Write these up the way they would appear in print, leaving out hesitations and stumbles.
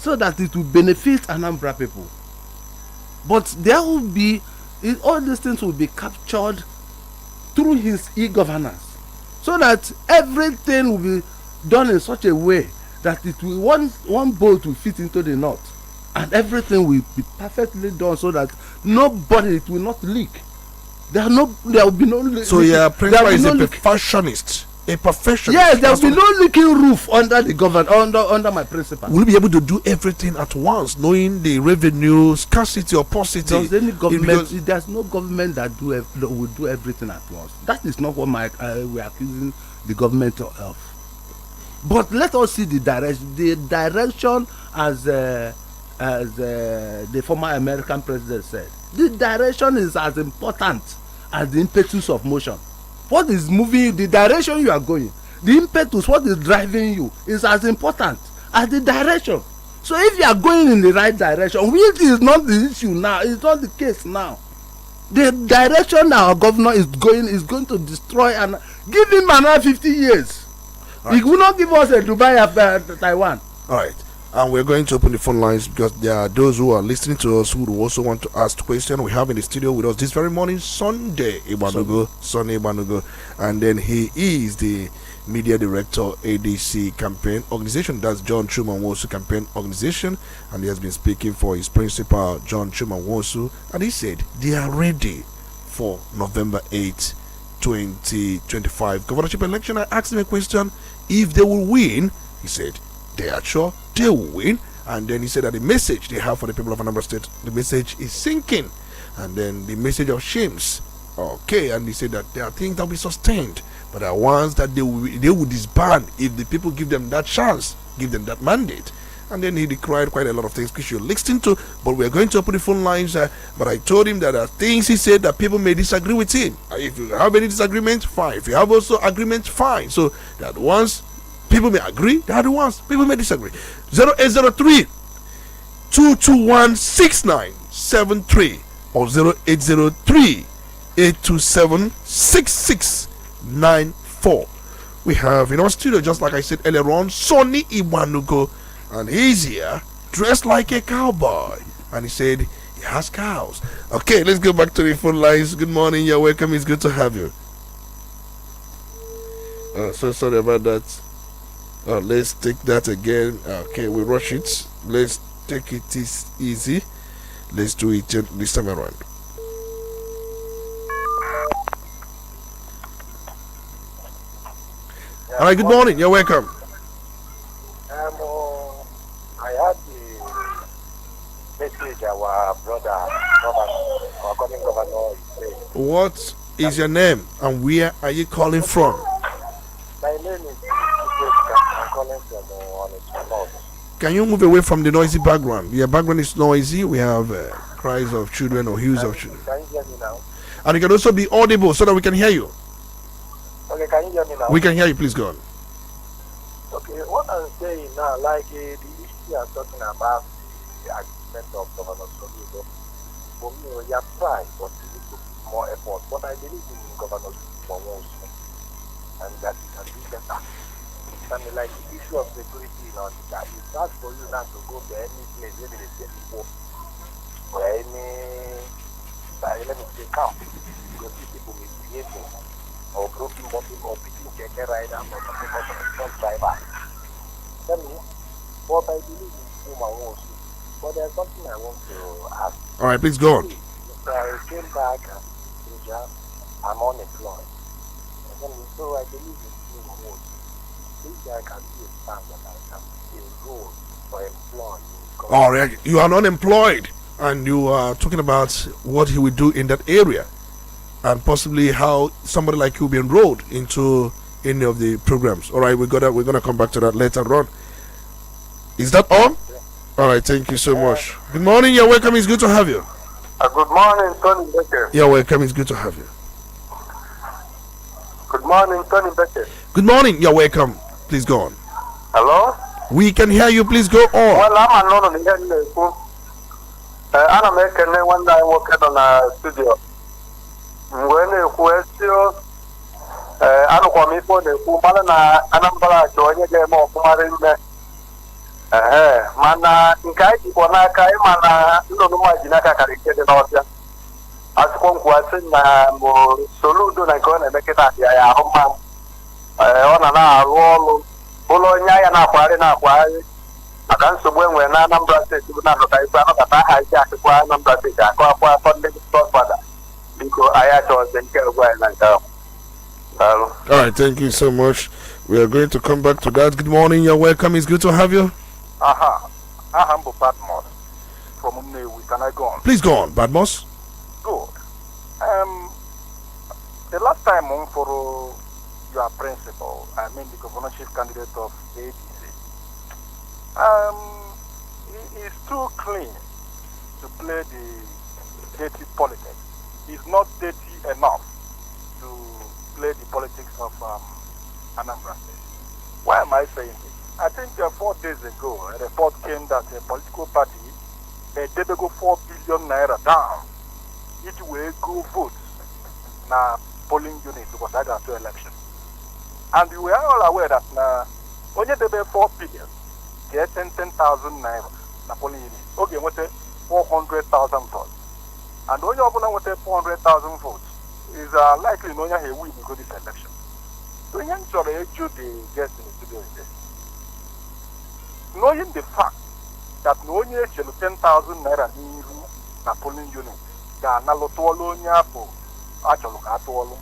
so that it will benefit Anambra people. But there will be, all these things will be captured through his e-governance, so that everything will be done in such a way that it will one bolt will fit into the knot, and everything will be perfectly done so that nobody, it will not leak. There will be no. So yeah, Principal is a perfectionist. A professional. Yes, there will be no leaking roof under the government, under my principal. Will you be able to do everything at once, knowing the revenue scarcity or paucity? Does any government? There's no government that will do everything at once. That is not what we are accusing the government of. But let us see the direction. The direction, as the former American president said, the direction is as important as the impetus of motion. What is moving you, the direction you are going, the impetus, what is driving you, is as important as the direction. So if you are going in the right direction, which is not the issue now, it's not the case now. The direction our governor is going to destroy, and give him another 50 years. Right. He will not give us a Dubai after Taiwan. All right. And we're going to open the phone lines because there are those who are listening to us who would also want to ask questions. We have in the studio with us this very morning Sunday Ibanugo, and then he is the media director, ADC campaign organization. That's John Truman Wosu campaign organization, and he has been speaking for his principal, John Truman Wosu, and he said they are ready for November 8, 2025 governorship election. I asked him a question: if they will win, he said they are sure they will win. And then he said that the message they have for the people of Anambra State, the message is sinking, and then the message of shames. Okay, and he said that there are things that will be sustained, but there are ones that they will disband if the people give them that chance, give them that mandate. And then he decried quite a lot of things which you're listening to, but we're going to open the phone lines. But I told him that there are things he said that people may disagree with him. If you have any disagreement, fine. If you have also agreement, fine. So that once people may agree, the other ones people may disagree. 0803 221 6973 or 0803 827 6694. We have in our studio, just like I said earlier on, Sonny Iwanugo, and he's here dressed like a cowboy, and he said he has cows. Okay, let's go back to the phone lines. Good morning, you're welcome. It's good to have you. So sorry about that. Let's take that again. Okay, we rush it. Let's take it easy. Let's do it this time around. All right, good morning. You're welcome. I had the message our brother, our current governor, is saying. What is your name and where are you calling from? My name is I'm calling from Onitsha. Can you move away from the noisy background? Your background is noisy. We have cries of children or hues of children. Can you hear me now? And you can also be audible so that we can hear you. Okay, can you hear me now? We can hear you. Please go on. Okay, what I'm saying now, like the issue you are talking about, the agreement of Governor Soludo, for me, we are trying, but we need to put more effort. But I believe in Governor Soludo, and that we can do better. I mean, like the issue of security, you know, that it's hard for you not to go to any place where there is people or any, let me say, camp, because these people misbehaving or broken bottle or picking a rider or something like a truck driver. Tell me, what I believe in human wants. But there's something I want to ask. All right, please go on. I came back and I'm unemployed. So I believe in human wants. If I can be a stand that I can enroll for employment. All right, you are unemployed and you are talking about what he will do in that area, and possibly how somebody like you will be enrolled into any of the programs. All right, we're gonna come back to that later on. Is that all? Yeah. All right, thank you so much. Good morning, you're welcome. It's good to have you. Good morning, Tony Becker. You're welcome. It's good to have you. Good morning, Tony Becker. Good morning, you're welcome. Please go on. Hello? We can hear you. Please go on. Well, I'm alone in the I'm making one day working on a studio. When you question, I don't want me for the Kumala, Anambra, join a game of Marine. mana nke anyị jikwa n'aka ịma na nnụnụ nwa ji n'aka karịa nke dị n'ọbịa asịkwa nkwuasị na soludo na nke ọ na-emekịta ya ya ahụ mma ọ na-arụ ọrụ ụlọ onye ahịa na-akwagharị maka nsogbu enwere na Anambra steeti bụ na-anọta ikpe anọkọta aha iji akịkwa Anambra steeti akọ akọ ndị Crossfire biko anyị achọghịzi nke egwu anyị na nke ahụ. All right, thank you so much. We are going to come back to that. Good morning, you're welcome. It's good to have you. I'm Badmos from Nnewi. Can I go on? Please go on, Badmos. Good. The last time on for your principal, I mean the governorship candidate of ADC, he is too clean to play the dirty politics. He's not dirty enough to play the politics of Anambra State. Why am I saying this? I think 4 days ago, a report came that a political party, they go 4 billion naira down. It will go vote na polling units because I got 2 elections. And we are all aware that only they 4 billion, get 10,000 naira na polling units. Okay, what 400,000 votes. And only opponent with 400,000 votes is likely no he will go this election. So you should the guest in the studio is this. Knowing the fact that no one 10,000 naira na polling unit ga na lotolo nya for actually atolo.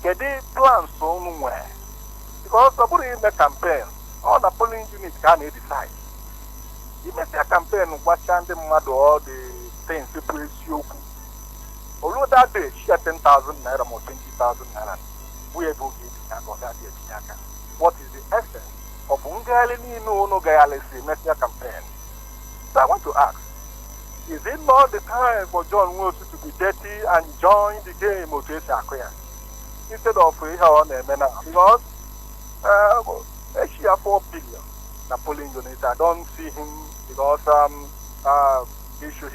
Kede plans so nowhere. Because somebody in the campaign, all the polling units can decide. You may say a campaign watching the mad all the things people issue. Although that day she had 10,000 naira or 20,000 naira, we able to get that day. What is the essence of Ungalini no Gayalesi Messia campaign? So I want to ask, is it not the time for John Wilson to be dirty and join the game of Akoya instead of because Asia 4 billion Napoleon unit? I don't see him because he should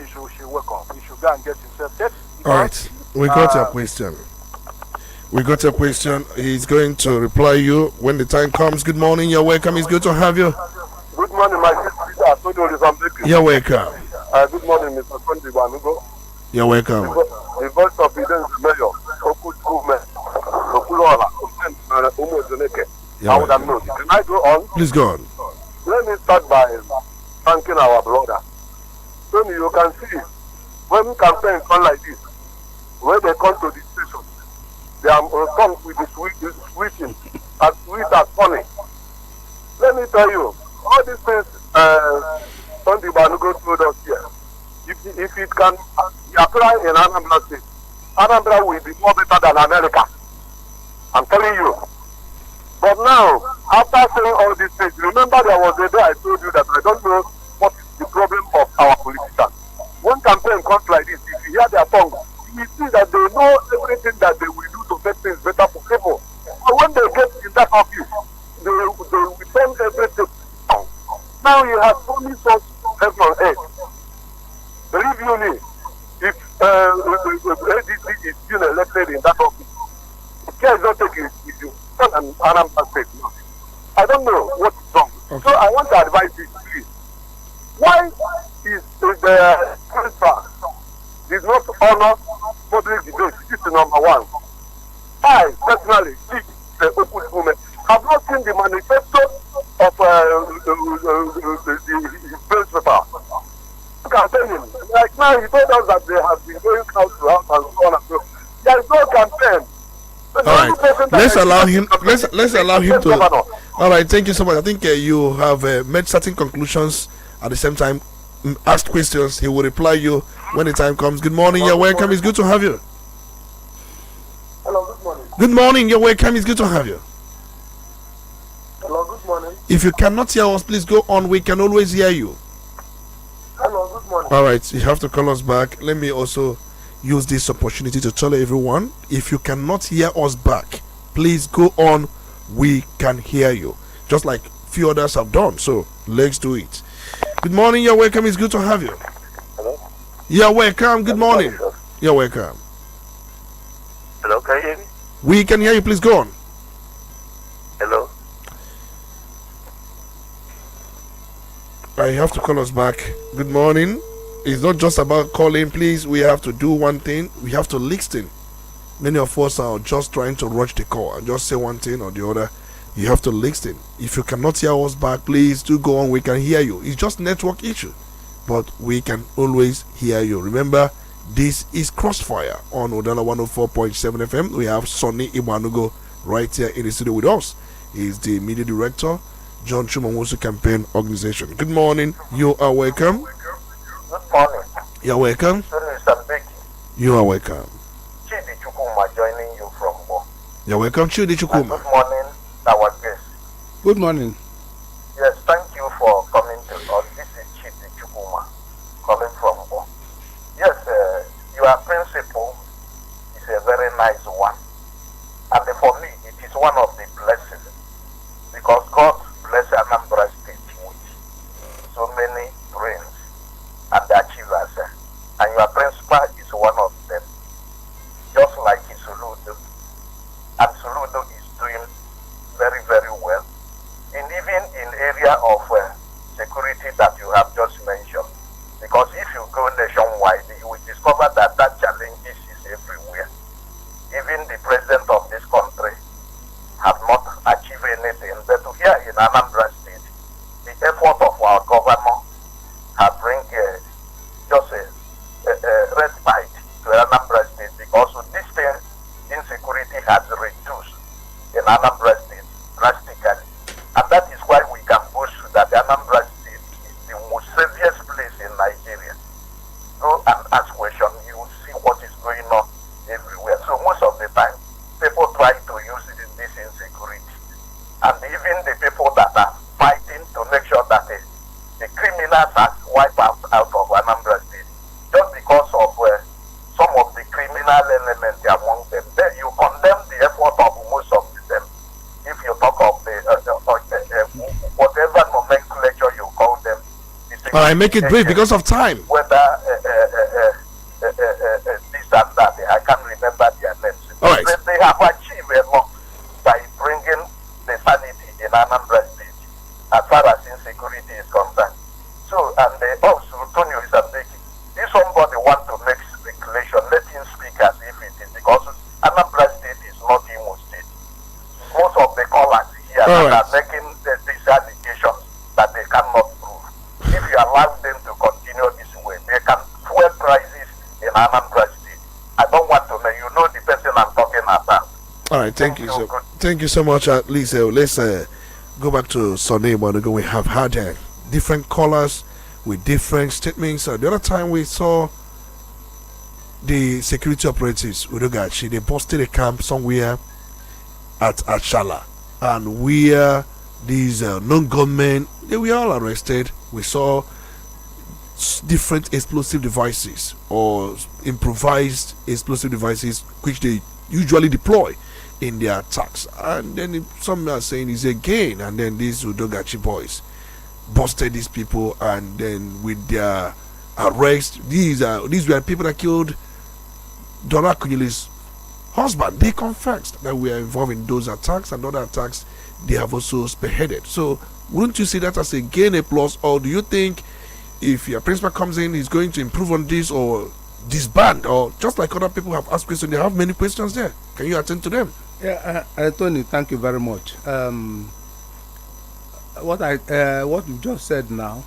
wake up. He should go and get himself dirty. All right, we got your question. We got your question. He's going to reply you when the time comes. Good morning, you're welcome. It's good to have you. Good morning, my sister. Olisa Mbeki. You're welcome. Good morning, Mr. Kondi Banugo. You're welcome. The voice of the mayor, I would have known. Can I go on? Please go on. Let me start by thanking our brother. So you can see, when campaigns come like this, when they come to the station, they are come with the switching as sweet as funny. Let me tell you, all these things Sunday Banugo told us here, if it can apply in Anambra State, Anambra will be more better than America. I'm telling you. But now, after saying all these things, remember there was a day I told you that I don't know what is the problem of our politicians. When campaign comes like this, if you hear their tongue, you see that they know everything that they will do to make things better for people. So when they get in that office, they will turn everything down. Now you have promised us heaven on earth. Believe you me, if ADC is still elected in that office, the care is not taking it with you. I don't know what is wrong. Okay. So I want to advise you, please. Why is the transfer did not honor public debate? This is number one. I personally, the open woman, have not seen the manifesto of the principal. You can tell him. Like now, he told us that they have been going house to house and so on and so on. There is no campaign. All right, let's allow him. Let's allow him to. All right, thank you so much. I think you have made certain conclusions. At the same time, asked questions. He will reply you when the time comes. Good morning. You're welcome. It's good to have you. Hello. Good morning. Good morning. You're welcome. It's good to have you. Hello. Good morning. If you cannot hear us, please go on. We can always hear you. Hello. Good morning. All right, you have to call us back. Let me also use this opportunity to tell everyone, if you cannot hear us back, please go on. We can hear you, just like few others have done. So let's do it. Good morning, you're welcome. It's good to have you. Hello. You're welcome. Good morning. You're welcome. Hello, can you hear me? We can hear you. Please go on. Hello. You have to call us back. Good morning. It's not just about calling, please. We have to do one thing. We have to listen. Many of us are just trying to rush the call and just say one thing or the other. You have to listen. If you cannot hear us back, please do go on. We can hear you. It's just network issue, but we can always hear you. Remember, this is Crossfire on Udala 104.7 FM. We have Sonny Ibanugo right here in the studio with us. He's the media director, John Chumawosu Campaign Organization. Good morning. You are welcome. Good morning. You're welcome. Olisa Mbeki. You are welcome. Chidi Chukuma joining you from Bo. You're welcome, Chidi Chukuma. Good morning, our guest. Good morning. Yes, thank you for coming to us. This is Chidi Chukuma calling from Bo. Yes, your principle is a very nice one. And for me, it is one of the blessings. Because God bless Anambra State with so many brains and achievers. And your principal is one of them. Just like Suludo. And Suludo is doing very, very well. And even in area of security that you have just mentioned. Because if you go nationwide, you will discover that challenges is everywhere. Even the president of this country have not achieved anything. But here in Anambra State, the effort of our governor have bring just a respite to Anambra State because this thing, insecurity has reduced in Anambra State drastically. And that is why we can boast that Anambra State is the most safest place in Nigeria. Go and ask questions, you will see what is going on everywhere. So most of the time, people try to use this insecurity. And even the people that are fighting to make sure that the criminals are wiped out of Anambra State, just because of some of the criminal elements among them. Then you condemn the effort of most of them. If you talk of the whatever nomenclature you call them. All right, make it brief because of time. Whether this and that, I can't remember their names. All right. They have achieved a lot by bringing the sanity in Anambra State as far as insecurity is concerned. So, and also, Tony Mbeki, if somebody wants to make speculation, let him speak as if it is, because Anambra State is not Imo State. Most of the callers here are making these allegations that they cannot prove. If you allow them to continue this way, they can fuel prices in Anambra State. I don't want to know. You know the person I'm talking about. All right, thank you. Thank you so much, Lisa. Let's go back to Sunday Monago. We have had different callers with different statements. The other time we saw the security operatives, Udogachi, they busted a camp somewhere at Achala, and where these non-government, they were all arrested. We saw different explosive devices or improvised explosive devices which they usually deploy in their attacks, and then some are saying it's again, and then these Udogachi boys busted these people, and then with their arrest, these were people that killed Dora Kunyili's husband. They confessed that we are involved in those attacks and other attacks they have also spearheaded. So wouldn't you see that as again a plus, or do you think if your principal comes in, he's going to improve on this or disband, or just like other people have asked questions, they have many questions there? Can you attend to them? Yeah, Tony, thank you very much. What you just said now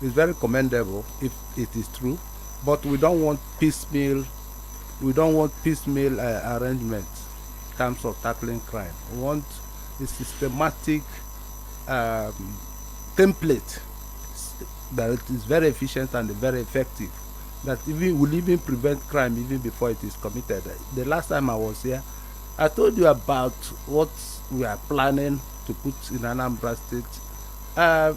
is very commendable if it is true, but we don't want piecemeal. We don't want piecemeal arrangements in terms of tackling crime. We want a systematic template that is very efficient and very effective, that will even prevent crime even before it is committed. The last time I was here, I told you about what we are planning to put in Anambra State, a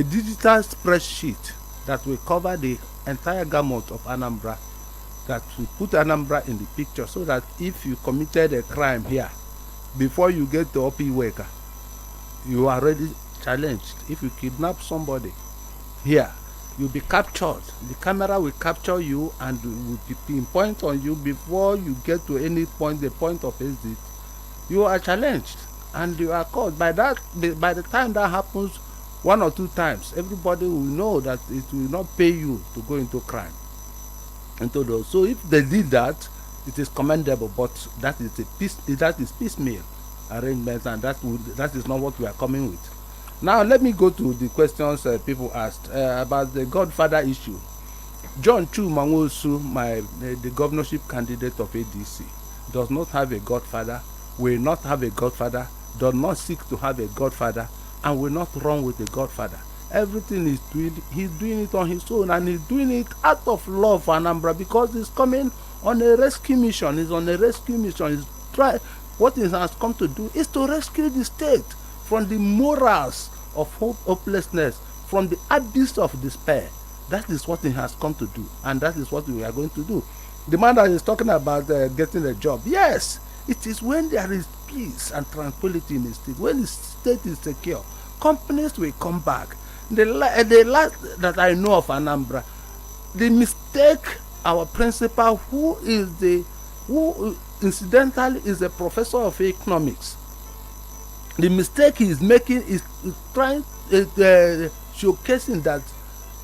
digital spreadsheet that will cover the entire gamut of Anambra, that will put Anambra in the picture, so that if you committed a crime here, before you get to Opiweka, you are already challenged. If you kidnap somebody here, you'll be captured. The camera will capture you and will pinpoint on you before you get to any point, the point of exit. You are challenged and you are caught. By the time that happens, one or two times, everybody will know that it will not pay you to go into crime, into those. So if they did that, it is commendable, but that is piecemeal arrangement, and that is not what we are coming with. Now let me go to the questions people asked about the godfather issue. John Chu Manwosu, the governorship candidate of ADC, does not have a godfather, will not have a godfather, does not seek to have a godfather, and will not run with a godfather. Everything he's doing it on his own, and he's doing it out of love for Anambra, because he's coming on a rescue mission. He's on a rescue mission. What he has come to do is to rescue the state from the morals of hopelessness, from the abyss of despair. That is what he has come to do, and that is what we are going to do. The man that is talking about getting a job, yes, it is when there is peace and tranquility in the state, when the state is secure, companies will come back. The last that I know of Anambra, the mistake our principal, who incidentally is a professor of economics, the mistake he is making is trying showcasing that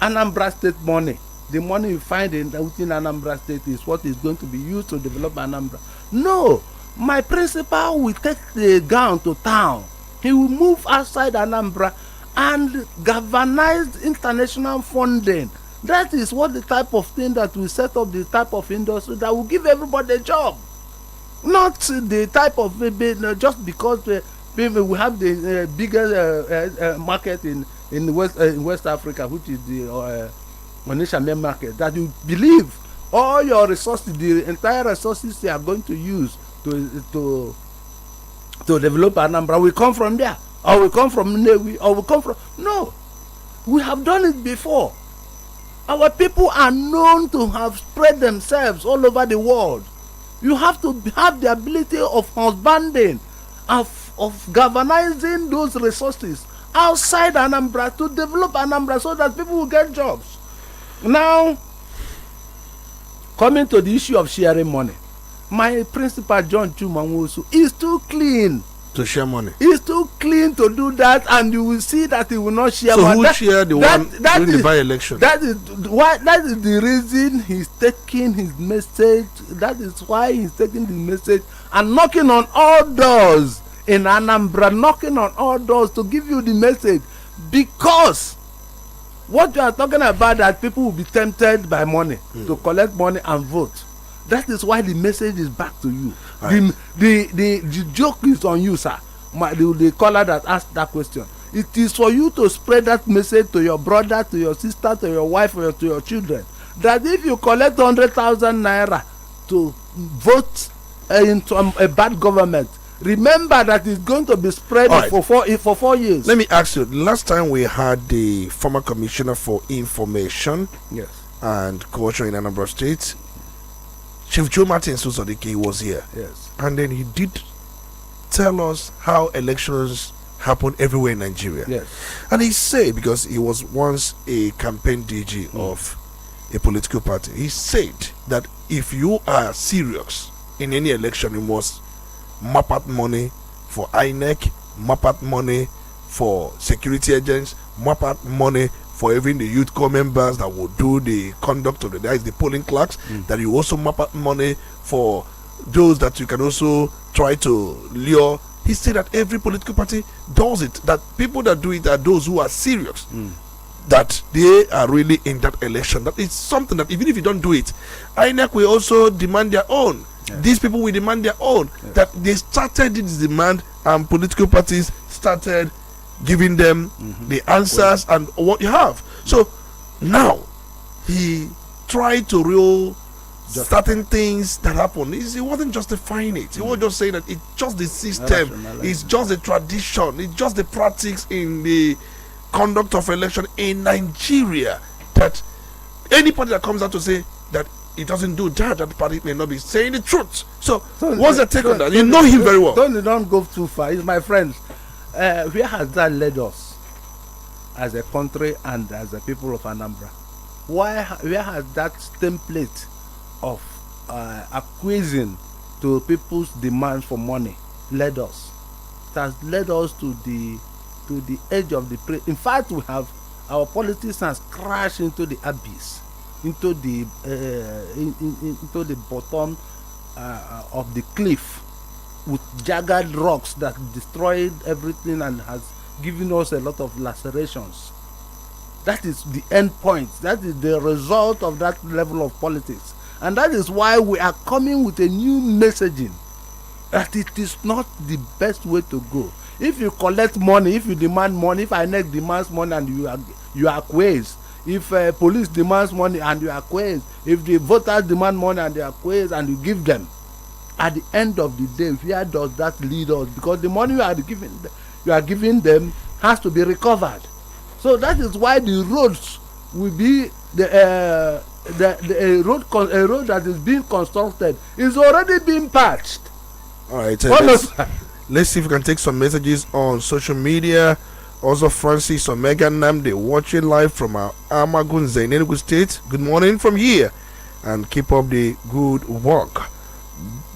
Anambra State money, the money you find within Anambra State, is what is going to be used to develop Anambra. No, my principal will take the gown to town. He will move outside Anambra and galvanize international funding. That is what the type of thing that will set up the type of industry that will give everybody a job. Not the type of just because we have the biggest market in West Africa, which is the Onitsha main market, that you believe all your resources, the entire resources you are going to use to develop Anambra will come from there, or will come from Newi, or will come from. No, we have done it before. Our people are known to have spread themselves all over the world. You have to have the ability of husbanding, of galvanizing those resources outside Anambra to develop Anambra so that people will get jobs. Now, coming to the issue of sharing money, my principal John Chumanwosu is too clean to share money. He's too clean to do that, and you will see that he will not share so money. So who share the one during the by-election? That is the reason he's taking his message. That is why he's taking the message and knocking on all doors in Anambra, knocking on all doors to give you the message, because what you are talking about, that people will be tempted by money to collect money and vote. That is why the message is back to you. Right. The joke is on you, sir. The caller that asked that question. It is for you to spread that message to your brother, to your sister, to your wife, or to your children, that if you collect 100,000 naira to vote into a bad government, remember that it's going to be spread for 4 years. Let me ask you, last time we had the former commissioner for information and culture in Anambra State, Chief Joe Martin Susodike, was here. Yes. And then he did tell us how elections happen everywhere in Nigeria. Yes. And he said, because he was once a campaign DG of a political party, he said that if you are serious in any election, you must map out money for INEC, map out money for security agents, map out money for even the youth corps members that will do the conduct of the polling clerks, that you also map out money for those that you can also try to lure. He said that every political party does it, that people that do it are those who are serious, that they are really in that election. That is something that even if you don't do it, INEC will also demand their own. Yes. These people will demand their own. Yes. That they started this demand, and political parties started giving them the answers and what you have. So now he tried to rule certain things that happened. He wasn't justifying it. He was just saying that it's just the system, it's just the tradition, it's just the practice in the conduct of election in Nigeria, that any party that comes out to say that it doesn't do that, that party may not be saying the truth. So what's the take on that? You know him very well. Don't go too far. He's my friend. Where has that led us as a country and as a people of Anambra? Where has that template of acquiescing to people's demand for money led us? It has led us to the to the edge of the prey. In fact, we have our politicians crash into the abyss, into the into the bottom of the cliff with jagged rocks that destroyed everything and has given us a lot of lacerations. That is the end point. That is the result of that level of politics, and that is why we are coming with a new messaging that it is not the best way to go. If you collect money, if you demand money, if INEC demands money and you are acquiesced, if police demands money and you are acquiesced, if the voters demand money and they are acquiesced and you give them, at the end of the day, where does that lead us? Because the money you are giving them has to be recovered. So that is why the roads will be a road that is being constructed is already being patched. All right, let's see if we can take some messages on social media. Also, Francis Omega Namde watching live from our Amagunze in Enugu State. Good morning from here, and keep up the good work.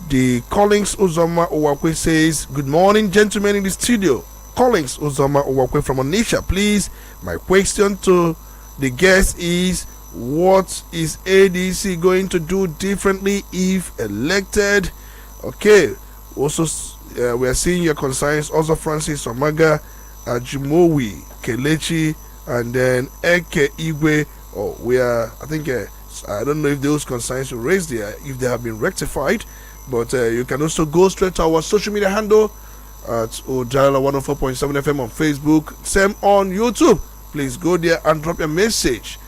The Collins Uzoma Owakwe says, good morning, gentlemen in the studio. Collins Uzoma Owakwe from Onitsha, please. My question to the guest is, what is ADC going to do differently if elected? Okay. Also, we are seeing your concerns. Also, Francis Omaga, Ajimowi, Kelechi, and then Eke Igwe. Oh, we are, I think, I don't know if those concerns were raised there, if they have been rectified, but you can also go straight to our social media handle at Udala 104.7 FM on Facebook, same on YouTube. Please go there and drop your message.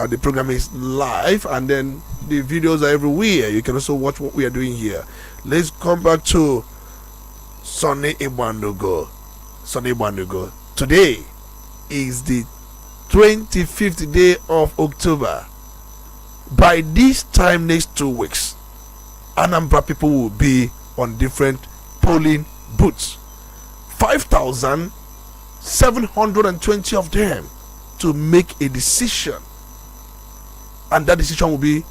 The program is live, and then the videos are everywhere. You can also watch what we are doing here. Let's come back to Sunny Ibandugo. Today is the 25th day of October. By this time next 2 weeks, Anambra people will be on different polling booths. 5,720 of them to make a decision. And that decision will be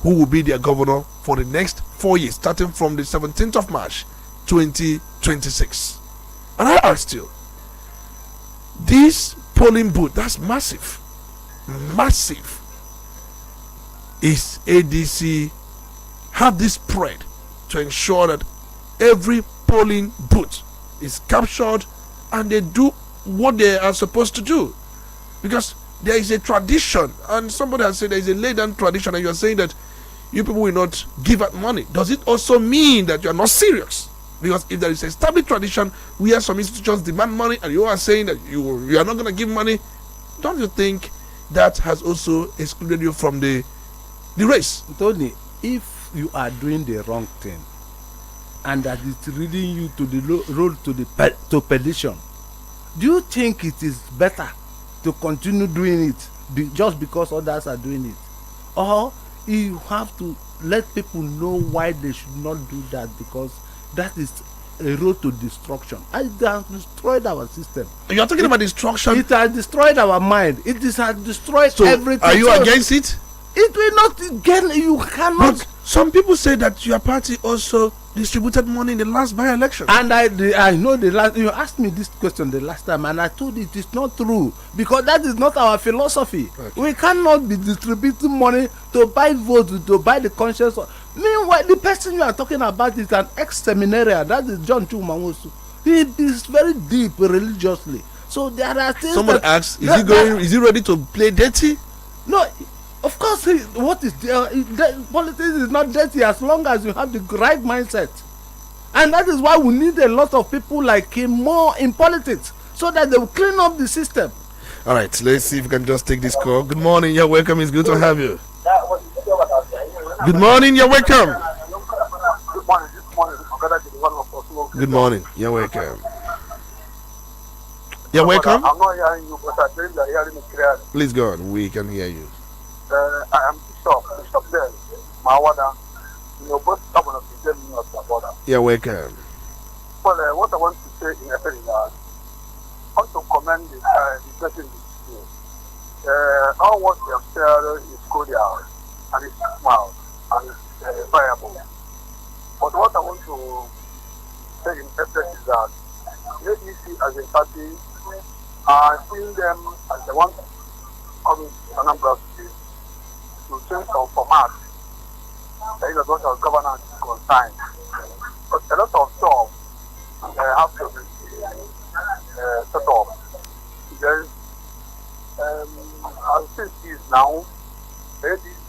who will be their governor for the next 4 years, starting from the 17th of March 2026. And I asked you, this polling booth, that's massive. Is ADC have this spread to ensure that every polling booth is captured and they do what they are supposed to do? Because there is a tradition, and somebody has said there is a laid down tradition, and you are saying that you people will not give out money. Does it also mean that you are not serious? Because if there is a established tradition where some institutions demand money and you are saying that you are not going to give money, don't you think that has also excluded you from the race? Tony, if you are doing the wrong thing and that it's leading you to the road to perdition, do you think it is better to continue doing it just because others are doing it? Or you have to let people know why they should not do that, because that is a road to destruction. It has destroyed our system. You are talking about destruction? It has destroyed our mind. It has destroyed everything. Are you against it? It will not again. You cannot. But some people say that your party also distributed money in the last by-election. And I know the last. You asked me this question the last time, and I told you it is not true, because that is not our philosophy. Okay. We cannot be distributing money to buy votes, to buy the conscience. Meanwhile, the person you are talking about is an ex-seminarian. That is John Chumangosu. He is very deep religiously. So there are things. Someone asks, is he ready to play dirty? No. Of course, politics is not dirty as long as you have the right mindset. And that is why we need a lot of people like him more in politics, so that they will clean up the system. All right, let's see if we can just take this call. Good morning, you're welcome. It's good to have you. Good morning, you're welcome. Good morning, you're welcome. You're welcome. I'm not hearing you, but I believe you are hearing me clearly. Please go on, we can hear you. I am Bishop there, Mawada. Both stubborn of the same border. You're welcome. Well, what I want to say in effect is that I want to commend the person in this field. All what they have said is cordial and it's smart and it's viable. But what I want to say in effect is that ADC as a party I feel them as the one coming to Anambra State to change some format. There is a lot of governance concerned. But a lot of stuff have to be set up. Because as this is now, ADC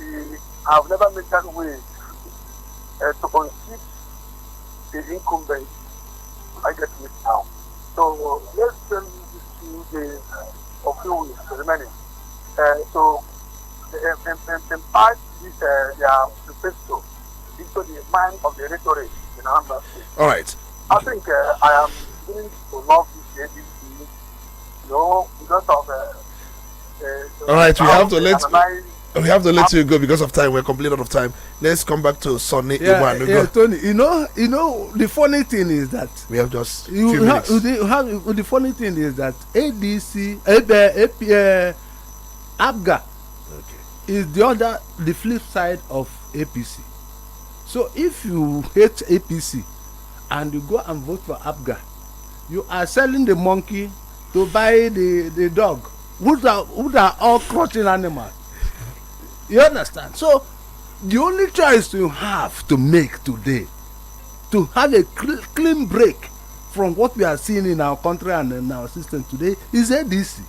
have never made that way to unseat the incumbent. I get it now. So let's send these 2 days or few weeks remaining. So impart this their manifesto into the mind of the electorate in Anambra State. All right. I think I am willing to love this ADC, because of all right, we have to let you go because of time. We're completely out of time. Let's come back to Sonny. Yeah, Tony. You know, the funny thing is that we have just few minutes. The funny thing is that ADC, ABGA, is the flip side of APC. So if you hate APC and you go and vote for ABGA, you are selling the monkey to buy the dog, who are all crouching animals. You understand? So the only choice you have to make today to have a clean break from what we are seeing in our country and in our system today is ADC.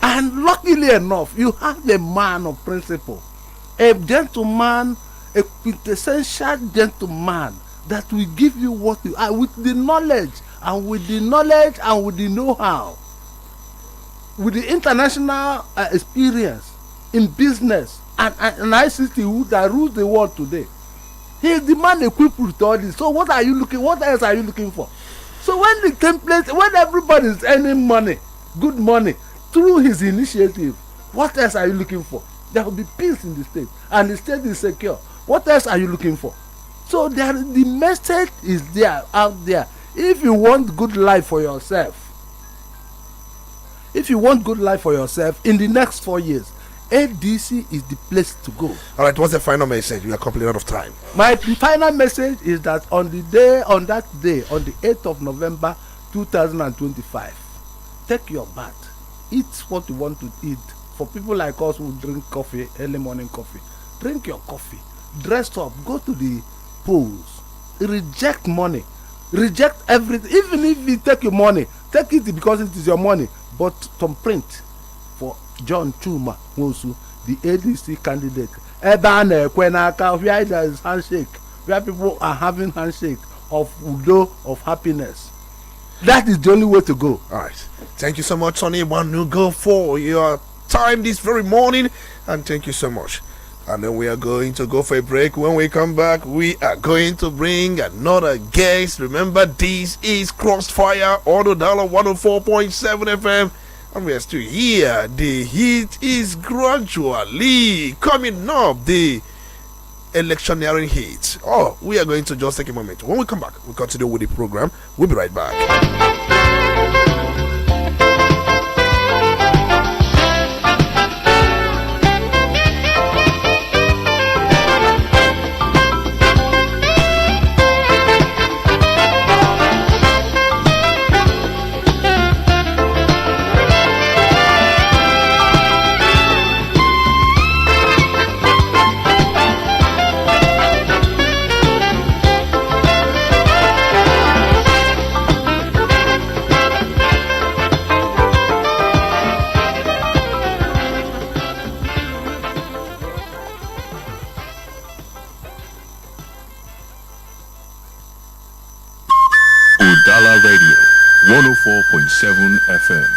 And luckily enough, you have a man of principle, a gentleman, a quintessential gentleman that will give you what you are with the knowledge and with the know-how, with the international experience in business and ICT that rules the world today. He is the man equipped with all this. So what else are you looking for? So when everybody is earning money, good money, through his initiative, what else are you looking for? There will be peace in the state, and the state is secure. What else are you looking for? So the message is there, out there. If you want good life for yourself, in the next 4 years, ADC is the place to go. All right, what's the final message? We are completely out of time. My final message is that on the 8th of November 2025, take your bath. Eat what you want to eat. For people like us who drink coffee, early morning coffee, drink your coffee, dress up, go to the polls, reject money, reject everything. Even if you take your money, take it because it is your money, but some print for John Chuma Nwosu, the ADC candidate. Where there is handshake, where people are having handshake of udo, of happiness. That is the only way to go. All right. Thank you so much, Sonny Iwanugo, for your time this very morning. And thank you so much. And then we are going to go for a break. When we come back, we are going to bring another guest. Remember, this is Crossfire on Udala 104.7 FM. And we are still here. The heat is gradually coming up. The electioneering heat. Oh, we are going to just take a moment. When we come back, we'll continue with the program. We'll be right back. Udala Radio 104.7 FM.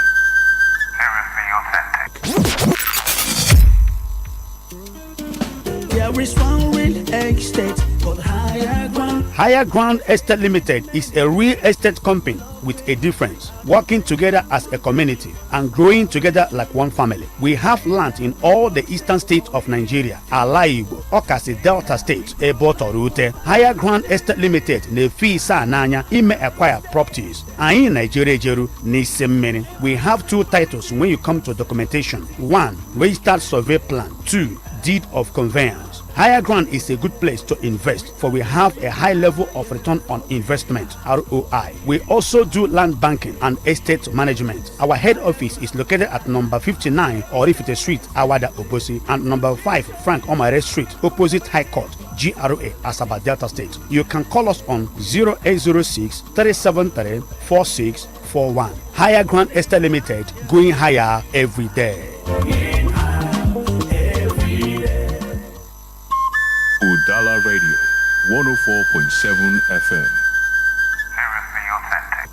There is one real estate called Higher Ground. Higher Ground Estate Limited is a real estate company with a difference, working together as a community and growing together like one family. We have land in all the eastern states of Nigeria, Ala Igbo, Okasi Delta State, Eboto Rute. Higher Ground Estate Limited nefi sa nanya ime acquire properties. Ain Nigeria Jeru ni semmeni. We have two titles when you come to documentation. 1. Registered survey plan. 2. Deed of conveyance. Higher ground is a good place to invest, for we have a high level of return on investment (ROI). We also do land banking and estate management. Our head office is located at number 59 Orifite Street, Awada Obosi, and number 5 Frank Omare Street, opposite High Court, GRA, Asaba Delta State. You can call us on 0806 373 4641. Higher Ground Estate Limited, going higher every day. Udala Radio, 104.7 FM. Seriously authentic.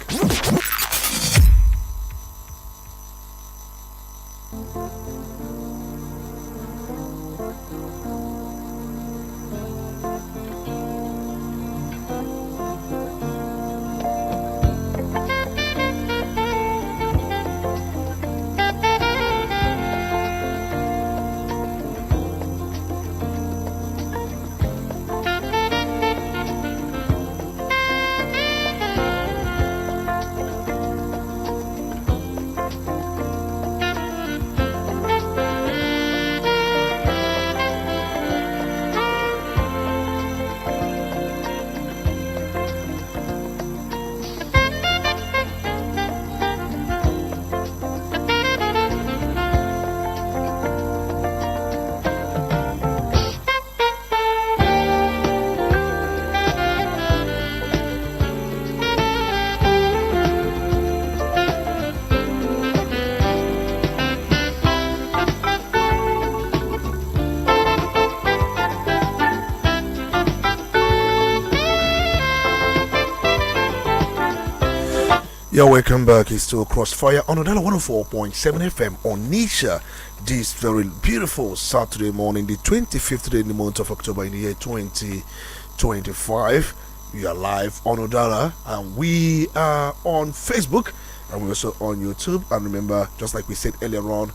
Yeah, welcome back. It's still Crossfire on Udala 104.7 FM Onitsha. This very beautiful Saturday morning, the 25th day in the month of October in the year 2025. We are live on Udala, and we are on Facebook, and we're also on YouTube. And remember, just like we said earlier on,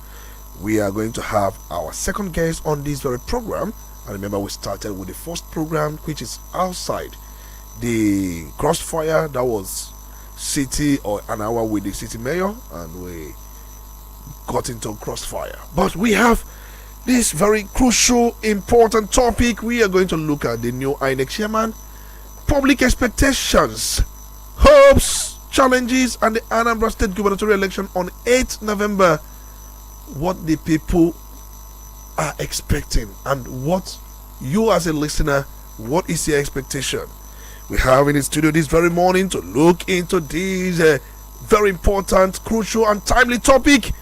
we are going to have our second guest on this very program. And remember, we started with the first program, which is outside the Crossfire. That was city, or an hour with the city mayor, and we got into Crossfire. But we have this very crucial, important topic. We are going to look at the new INEC chairman, public expectations, hopes, challenges, and the Anambra State gubernatorial election on 8th November. What the people are expecting, and what you as a listener, what is your expectation? We have in the studio this very morning to look into this very important, crucial, and timely topic.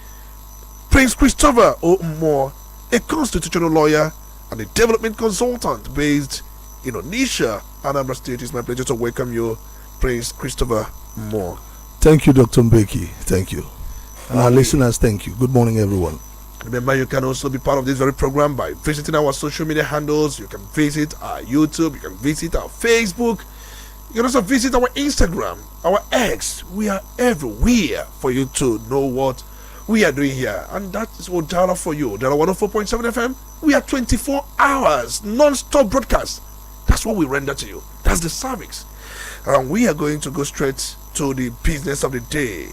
Prince Christopher Omo, a constitutional lawyer and a development consultant based in Onitsha, Anambra State. It's my pleasure to welcome you, Prince Christopher Omo. Thank you, Dr. Mbeki. Thank you. And our listeners, thank you. Good morning, everyone. Remember, you can also be part of this very program by visiting our social media handles. You can visit our YouTube, you can visit our Facebook, you can also visit our Instagram, our X. We are everywhere for you to know what we are doing here. And that is Udala for you. Udala 104.7 FM. We are 24 hours non-stop broadcast. That's what we render to you. That's the service. And we are going to go straight to the business of the day.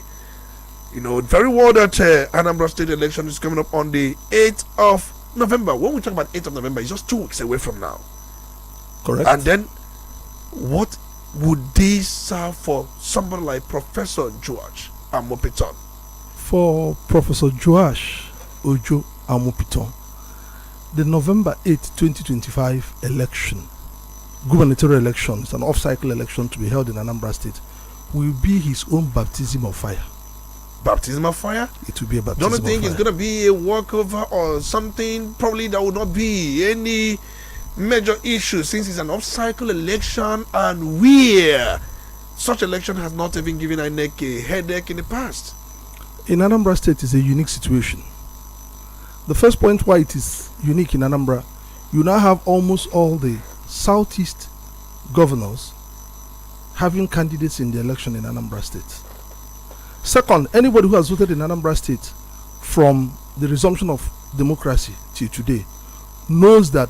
You know very well that Anambra State election is coming up on the 8th of November. When we talk about 8th of November, it's just 2 weeks away from now. Correct. And then, what would this serve for somebody like Professor George Amopiton? For Professor Joash Ojo Amopiton, the November 8, 2025 election, gubernatorial election, is an off-cycle election to be held in Anambra State, will be his own baptism of fire. Baptism of fire? It will be a baptism of fire. Don't you think it's going to be a walkover or something? Probably there will not be any major issue, since it's an off-cycle election, and where such election has not even given INEC a headache in the past. In Anambra State, is a unique situation. The first point why it is unique in Anambra, you now have almost all the southeast governors having candidates in the election in Anambra State. Second, anybody who has voted in Anambra State from the resumption of democracy till today knows that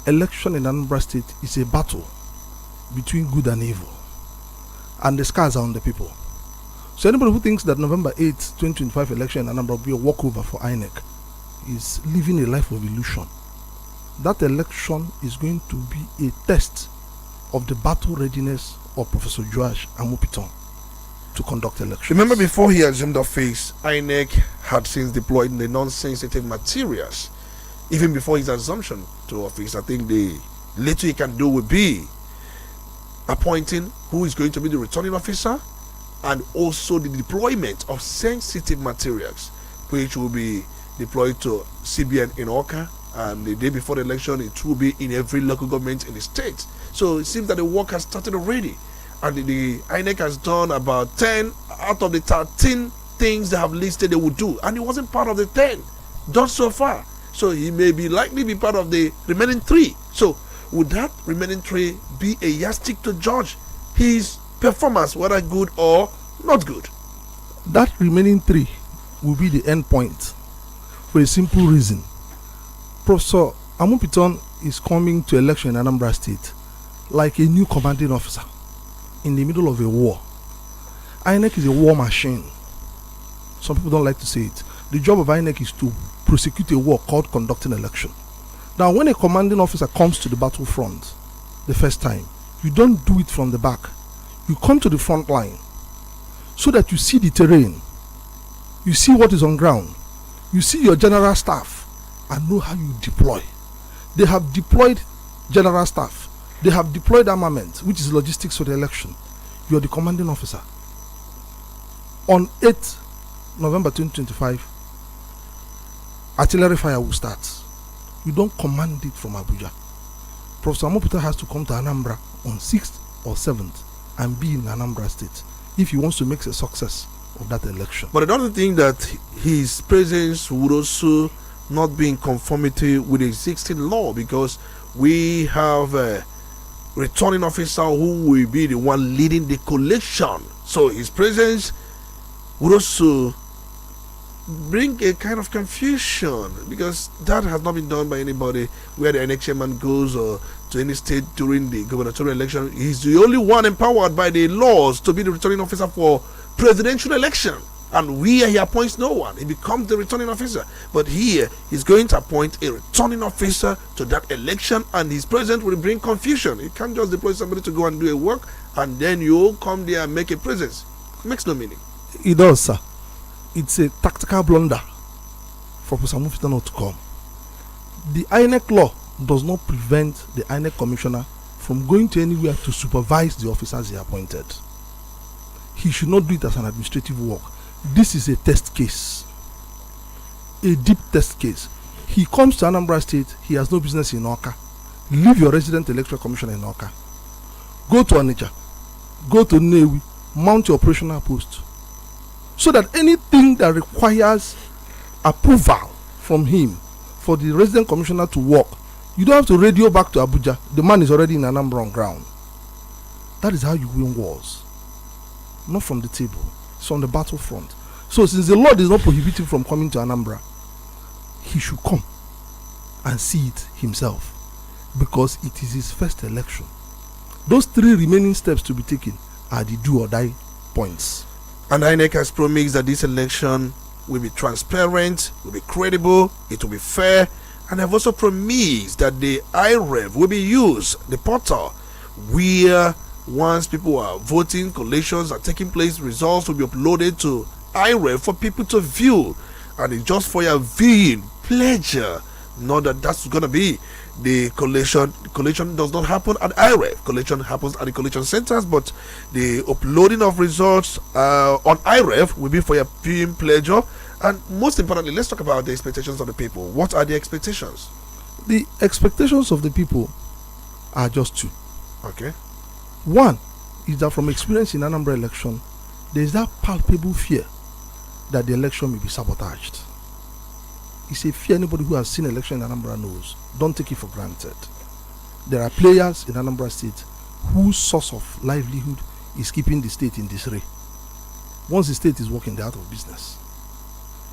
election in Anambra State is a battle between good and evil, and the scars are on the people. So anybody who thinks that November 8, 2025 election in Anambra will be a walkover for INEC is living a life of illusion. that election is going to be a test of the battle readiness of Professor Joash Amupiton to conduct elections. Remember, before he assumed office, INEC had since deployed the non-sensitive materials. Even before his assumption to office, I think the little he can do will be appointing who is going to be the returning officer, and also the deployment of sensitive materials, which will be deployed to CBN in Oka, and the day before the election it will be in every local government in the state. So it seems that the work has started already, and the INEC has done about 10 out of the 13 things they have listed they would do, and he wasn't part of the 10 done so far. So he may be likely be part of the remaining 3. So would that remaining 3 be a yardstick to judge his performance, whether good or not good? That remaining 3 will be the end point, for a simple reason. Professor Amupiton is coming to election in Anambra State like a new commanding officer in the middle of a war. INEC is a war machine. Some people don't like to say it. The job of INEC is to prosecute a war called conducting election. Now, when a commanding officer comes to the battlefront the first time, you don't do it from the back. You come to the front line so that you see the terrain, you see what is on ground, you see your general staff, and know how you deploy. They have deployed general staff. They have deployed armament, which is logistics for the election. You are the commanding officer. On 8th November 2025, artillery fire will start. You don't command it from Abuja. Professor Amupiton has to come to Anambra on 6th or 7th and be in Anambra State if he wants to make a success of that election. But I don't think that his presence would also not be in conformity with the existing law, because we have a returning officer who will be the one leading the collection. So his presence would also bring a kind of confusion, because that has not been done by anybody. Where the NX chairman goes or to any state during the gubernatorial election, he's the only one empowered by the laws to be the returning officer for presidential election. And where he appoints no one, he becomes the returning officer. But here, he's going to appoint a returning officer to that election, and his presence will bring confusion. You can't just deploy somebody to go and do a work, and then you come there and make a presence. It makes no meaning. It does, sir. It's a tactical blunder for Professor Amupiton not to come. The INEC law does not prevent the INEC commissioner from going to anywhere to supervise the officers he appointed. He should not do it as an administrative work. This is a test case, a deep test case. He comes to Anambra State, he has no business in Oka. Leave your resident electoral commissioner in Oka. Go to Onitsha, go to Newi, mount your operational post, so that anything that requires approval from him for the resident commissioner to work, you don't have to radio back to Abuja. The man is already in Anambra on ground. That is how you win wars. Not from the table. It's on the battlefront. So since the law does not prohibit him from coming to Anambra, he should come and see it himself, because it is his first election. Those 3 remaining steps to be taken are the do or die points. And INEC has promised that this election will be transparent, will be credible, it will be fair, and have also promised that the IREV will be used, the portal, where once people are voting, collations are taking place, results will be uploaded to IREV for people to view, and it's just for your viewing pleasure. Not that that's going to be the collation. Collation does not happen at IREV. Collation happens at the collation centers, but the uploading of results on IREV will be for your viewing pleasure. And most importantly, let's talk about the expectations of the people. What are the expectations? The expectations of the people are just 2. Okay. One is that from experience in Anambra election, there is that palpable fear that the election may be sabotaged. It's a fear anybody who has seen election in Anambra knows. Don't take it for granted. There are players in Anambra State whose source of livelihood is keeping the state in disarray. Once the state is working, they're out of business.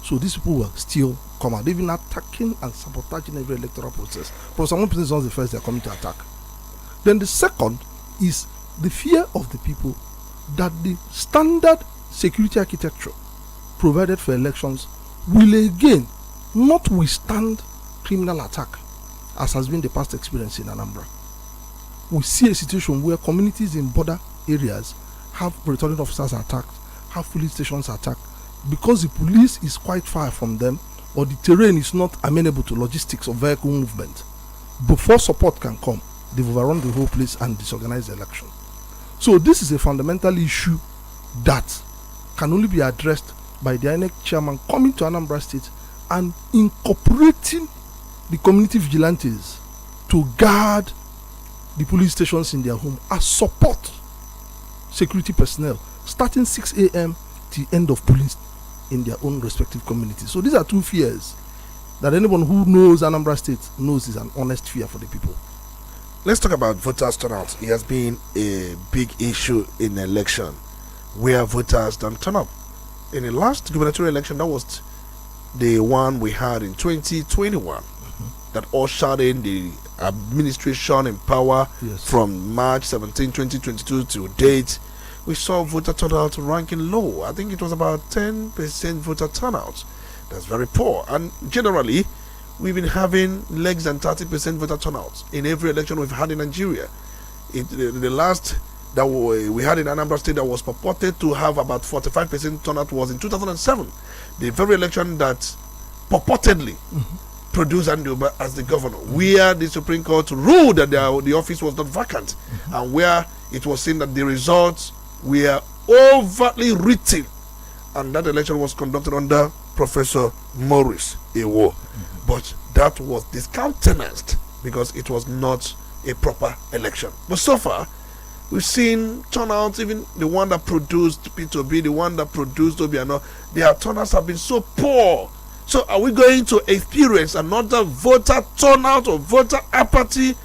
So these people will still come out. They've been attacking and sabotaging every electoral process. Professor Amupiton is not the first they are coming to attack. Then the second is the fear of the people that the standard security architecture provided for elections will again not withstand criminal attack as has been the past experience in Anambra. We see a situation where communities in border areas have returning officers attacked, have police stations attacked, because the police is quite far from them or the terrain is not amenable to logistics or vehicle movement. Before support can come, they've overrun the whole place and disorganized the election. So this is a fundamental issue that can only be addressed by the INEC chairman coming to Anambra State and incorporating the community vigilantes to guard the police stations in their home as support security personnel starting 6 a.m. till end of police in their own respective communities. So these are two fears that anyone who knows Anambra State knows is an honest fear for the people. Let's talk about voters turnout. It has been a big issue in the election where voters don't turn up. In the last gubernatorial election, that was the one we had in 2021 that ushered in the administration in power from March 17, 2022 to date. We saw voter turnout ranking low. I think it was about 10% voter turnout. That's very poor. And generally, we've been having less than 30% voter turnout in every election we've had in Nigeria. The last that we had in Anambra State that was purported to have about 45% turnout was in 2007. The very election that purportedly produced Anduba as the governor, where the Supreme Court ruled that the office was not vacant, and where it was seen that the results were overtly written, and that election was conducted under Professor Maurice Ewo. But that was discountenanced because it was not a proper election. But so far, we've seen turnouts, even the one that produced P2B, the one that produced Obiano, their turnouts have been so poor. So are we going to experience another voter turnout or voter apathy?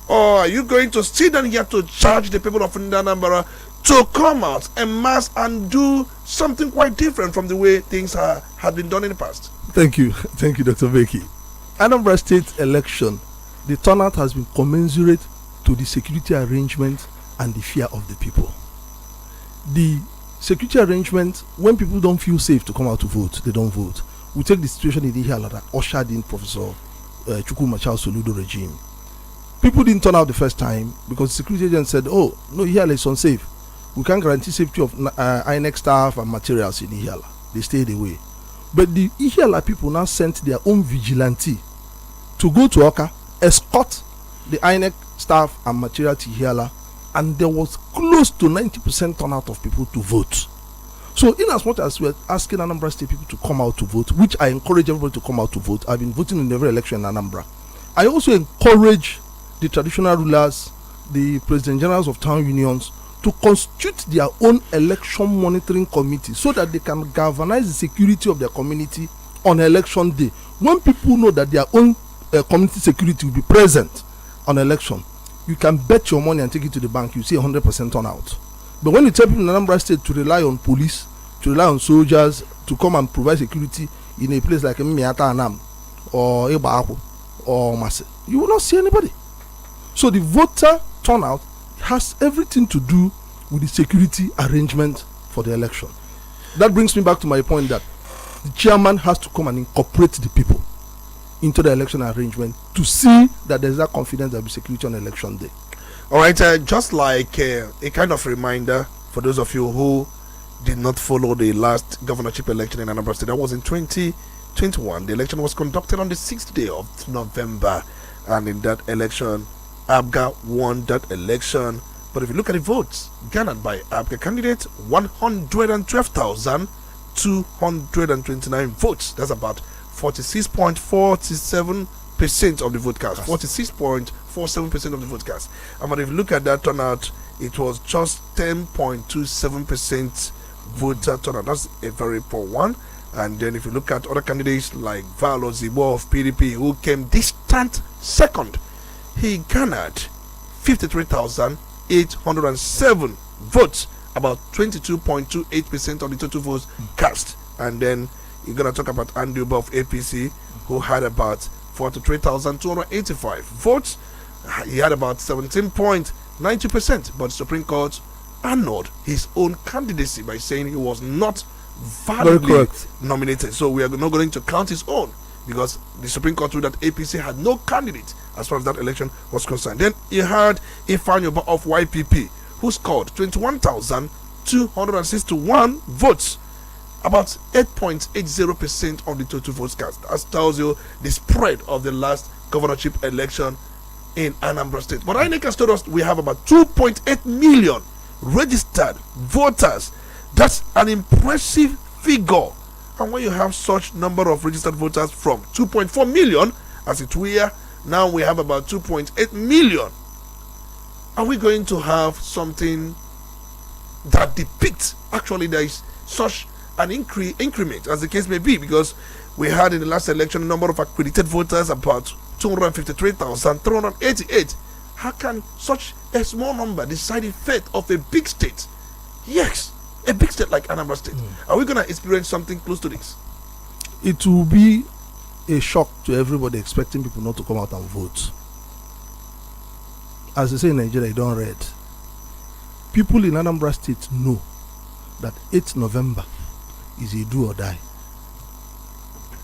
Or are you going to sit down here to charge the people of Anambra to come out en masse and do something quite different from the way things had been done in the past? Thank you, Dr. Mbeki. Anambra State election, the turnout has been commensurate to the security arrangement and the fear of the people. The security arrangement, when people don't feel safe to come out to vote, they don't vote. We take the situation in Ihiala that ushered in Professor Chukwuma Charles Soludo regime. People didn't turn out the first time because the security agent said, oh, no, Ihiala is unsafe. We can't guarantee safety of INEC staff and materials in Ihiala. They stayed away. But the Ihiala people now sent their own vigilante to go to Oka, escort the INEC staff and material to Ihiala, and there was close to 90% turnout of people to vote. So in as much as we're asking Anambra State people to come out to vote, which I encourage everybody to come out to vote, I've been voting in every election in Anambra. I also encourage the traditional rulers, the president generals of town unions, to constitute their own election monitoring committee so that they can galvanize the security of their community on election day. When people know that their own community security will be present on election, you can bet your money and take it to the bank, you see 100% turnout. But when you tell people in Anambra State to rely on police, to rely on soldiers to come and provide security in a place like Miata Anam or Ebaako or Mase, you will not see anybody. So the voter turnout has everything to do with the security arrangement for the election. That brings me back to my point that the chairman has to come and incorporate the people into the election arrangement to see that there's that confidence there will be security on election day. All right, just like a kind of reminder for those of you who did not follow the last governorship election in Anambra State, that was in 2021. The election was conducted on the 6th day of November, and in that election, ABGA won that election. But if you look at the votes garnered by ABGA candidate, 112,229 votes. That's about 46.47% of the vote cast. 46.47% of the vote cast. And but if you look at that turnout, it was just 10.27% voter turnout. That's a very poor one. And then if you look at other candidates like Valo Zibo of PDP, who came distant second, he garnered 53,807 votes, about 22.28% of the total votes cast. And then you're going to talk about Anduba of APC, who had about 43,285 votes. He had about 17.90%, but the Supreme Court annulled his own candidacy by saying he was not validly nominated. So we are not going to count his own, because the Supreme Court ruled that APC had no candidate as far as that election was concerned. Then you had Ifanyoba of YPP, who scored 21,261 votes, about 8.80% of the total votes cast. That tells you the spread of the last governorship election in Anambra State. But INEC has told us we have about 2.8 million registered voters. That's an impressive figure. And when you have such number of registered voters from 2.4 million, as it were, now we have about 2.8 million. Are we going to have something that depicts actually there is such an increment, as the case may be? Because we had in the last election a number of accredited voters about 253,388. How can such a small number decide the fate of a big state? Yes, a big state like Anambra State. Are we going to experience something close to this? It will be a shock to everybody expecting people not to come out and vote. As they say in Nigeria, you don't read. People in Anambra State know that 8th November is a do or die.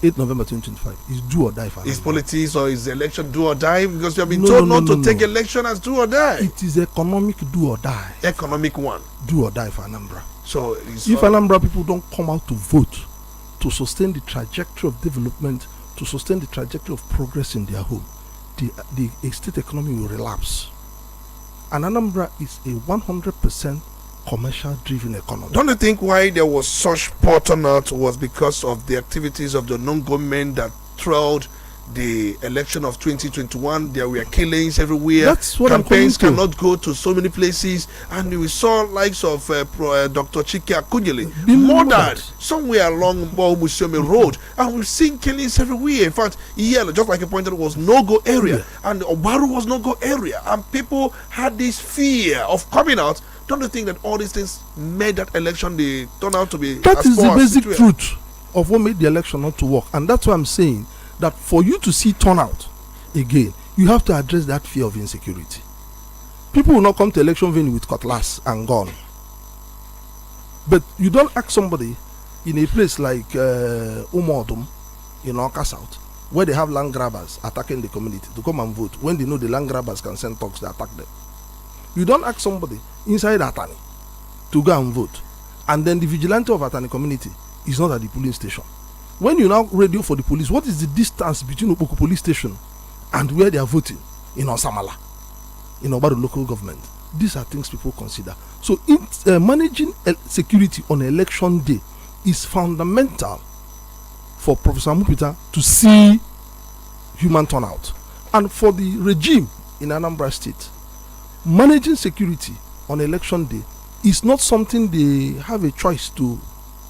8th November 2025 is do or die for Anambra. Is politics or is the election do or die? Because you have been told not to take election as do or die. It is economic do or die. Economic one. Do or die for Anambra. So if Anambra people don't come out to vote to sustain the trajectory of development, to sustain the trajectory of progress in their home, the state economy will relapse. And Anambra is a 100% commercial driven economy. Don't you think why there was such poor turnout was because of the activities of the non-government that trailed the election of 2021? There were killings everywhere. That's what campaigns I'm cannot go to so many places, and we saw likes of Dr. Chike Akunyele murdered somewhere along Musome Road, and we've seen killings everywhere. In fact, just like you pointed, it was no-go area, and Obaru was no-go area, and people had this fear of coming out. Don't you think that all these things made that election the turn out to be? That is the basic truth of what made the election not to work, and that's why I'm saying that for you to see turnout again, you have to address that fear of insecurity. People will not come to election venue with cutlass and gun. But you don't ask somebody in a place like Umodum in Oka South, where they have land grabbers attacking the community, to come and vote when they know the land grabbers can send thugs to attack them. You don't ask somebody inside Atani to go and vote, and then the vigilante of Atani community is not at the polling station. When you now radio for the police, what is the distance between Opoku police station and where they are voting in Osamala, in Obaru local government? These are things people consider. So managing security on election day is fundamental for Professor Mupita to see human turnout. And for the regime in Anambra State, managing security on election day is not something they have a choice to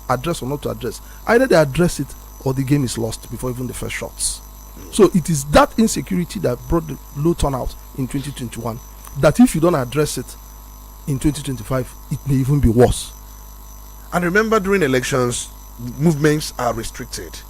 address or not to address. Either they address it or the game is lost before even the first shots. So it is that insecurity that brought the low turnout in 2021, that if you don't address it in 2025, it may even be worse. And remember, during elections, movements are restricted.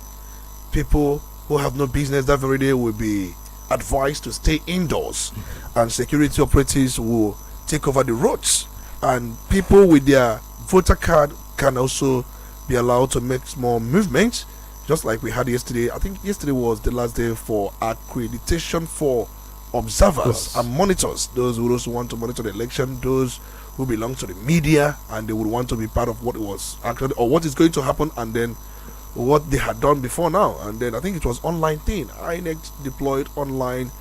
People who have no business that very day will be advised to stay indoors, and security operatives will take over the roads, and people with their voter card can also be allowed to make small movements, just like we had yesterday. I think yesterday was the last day for accreditation for observers and monitors, those who also want to monitor the election, those who belong to the media and they would want to be part of what was actually or what is going to happen, and then what they had done before now. And then I think it was online thing. INEC deployed online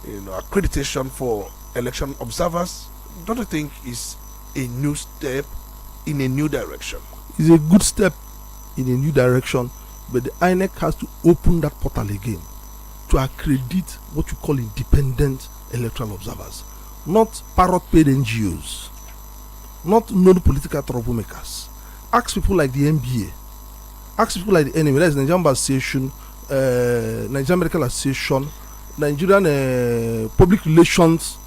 accreditation for election observers. Don't you think is a new step in a new direction? It's a good step in a new direction, but the INEC has to open that portal again to accredit what you call independent electoral observers, not parrot-paid NGOs, not non-political troublemakers. Ask people like the NBA, ask people like the NMA, that's Nigerian Association, Nigerian Medical Association, Nigerian Public Relations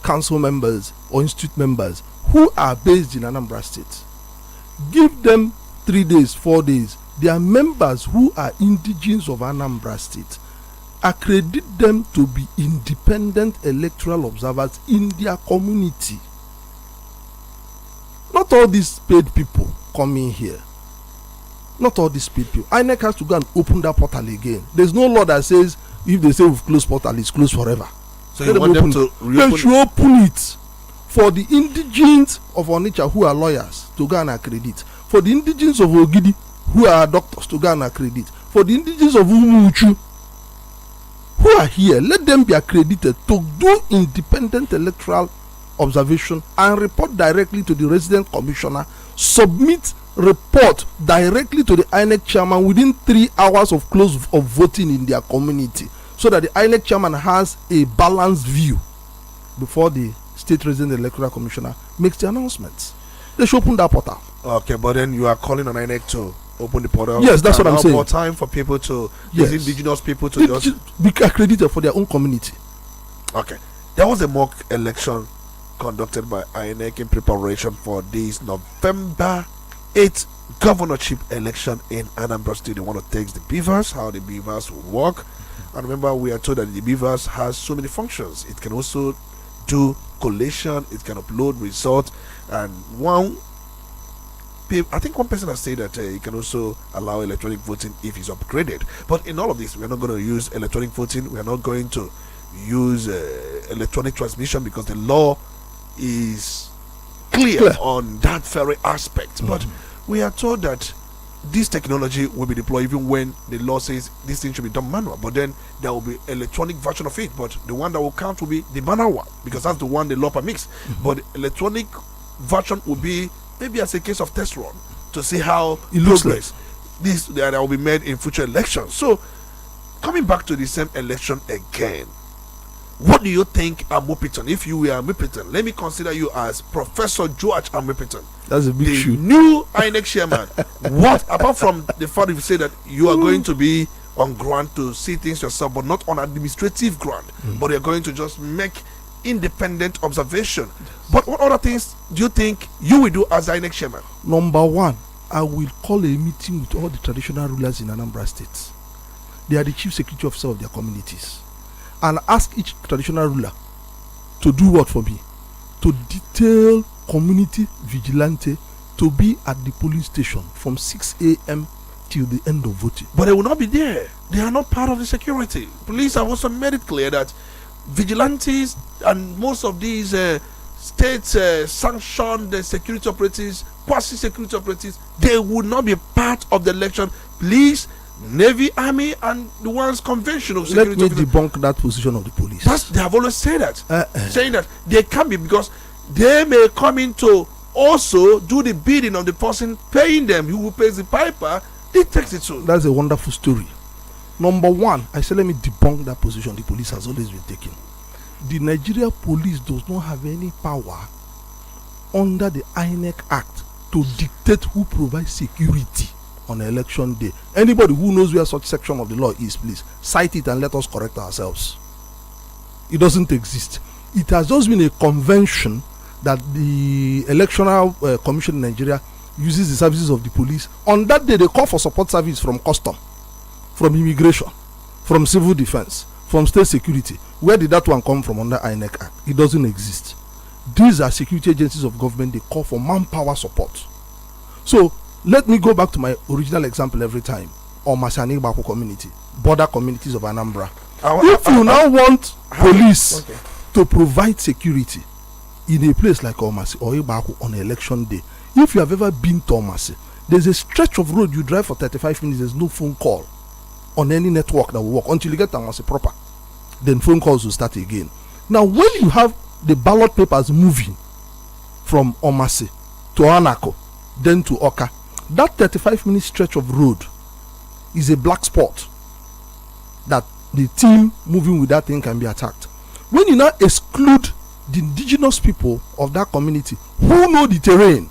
Council members or institute members who are based in Anambra State. Give them 3 days, 4 days. They are members who are indigenes of Anambra State. Accredit them to be independent electoral observers in their community. Not all these paid people coming here. Not all these paid people. INEC has to go and open that portal again. There's no law that says If they say we've closed portal, it's closed forever. So you want them to reopen? They should open it for the indigents of Onitsha who are lawyers to go and accredit. For the indigents of Ogidi who are doctors to go and accredit. For the indigents of Umuchu who are here, let them be accredited to do independent electoral observation and report directly to the resident commissioner. Submit report directly to the INEC chairman within 3 hours of close of voting in their community, so that the INEC chairman has a balanced view before the state resident electoral commissioner makes the announcements. They should open that portal. Okay, but then you are calling on INEC to open the portal. Yes, that's what I'm saying. More time for people to, yes, indigenous people to just be accredited for their own community. Okay, there was a mock election conducted by INEC in preparation for this November 8th governorship election in Anambra State. They want to test the beavers, how the beavers will work. And remember, we are told that the beavers has so many functions. It can also do collation, it can upload results, and I think one person has said that it can also allow electronic voting if it's upgraded. But in all of this, we're not going to use electronic voting. We are not going to use electronic transmission, because the law is clear on that very aspect. But we are told that this technology will be deployed even when the law says this thing should be done manual. But then there will be electronic version of it. But the one that will count will be the manual one, because that's the one the law permits. But electronic version will be maybe as a case of test run to see how it looks like this that will be made in future elections. So coming back to the same election again, what do you think Amopiton? If you were Amopiton, let me consider you as Professor George Amopiton. That's a big shoe. New INEC chairman. What, apart from the fact you say that you are going to be on ground to see things yourself, but not on administrative ground, but you're going to just make independent observation. But what other things do you think you will do as INEC chairman? Number one, I will call a meeting with all the traditional rulers in Anambra State. They are the chief security officer of their communities. And ask each traditional ruler to do what for me? To detail community vigilante to be at the polling station from 6 a.m. till the end of voting. But they will not be there. They are not part of the security. Police have also made it clear that vigilantes and most of these state sanctioned security operatives, quasi-security operatives, they will not be part of the election. Police, Navy, Army, and the ones conventional security. Let me debunk that position of the police. They have always said that, saying that they can be, because they may come in to also do the bidding of the person paying them. Who pays the piper, they takes it too. That's a wonderful story. Number one, I said let me debunk that position the police has always been taking. The Nigeria police does not have any power under the INEC Act to dictate who provides security on election day. Anybody who knows where such section of the law is, please cite it and let us correct ourselves. It doesn't exist. It has just been a convention that the electoral commission in Nigeria uses the services of the police. On that day, they call for support service from custom, from immigration, from civil defense, from state security. Where did that one come from under INEC Act? It doesn't exist. These are security agencies of government. They call for manpower support. So let me go back to my original example every time. Omasani Bako community, border communities of Anambra. If you now want police to provide security in a place like Omasi or Ibako on election day, if you have ever been to Omasi, there's a stretch of road you drive for 35 minutes, there's no phone call on any network that will work until you get to Omasi proper. Then phone calls will start again. Now when you have the ballot papers moving from Omasi to Anako, then to Oka, that 35-minute stretch of road is a black spot that the team moving with that thing can be attacked. When you now exclude the indigenous people of that community who know the terrain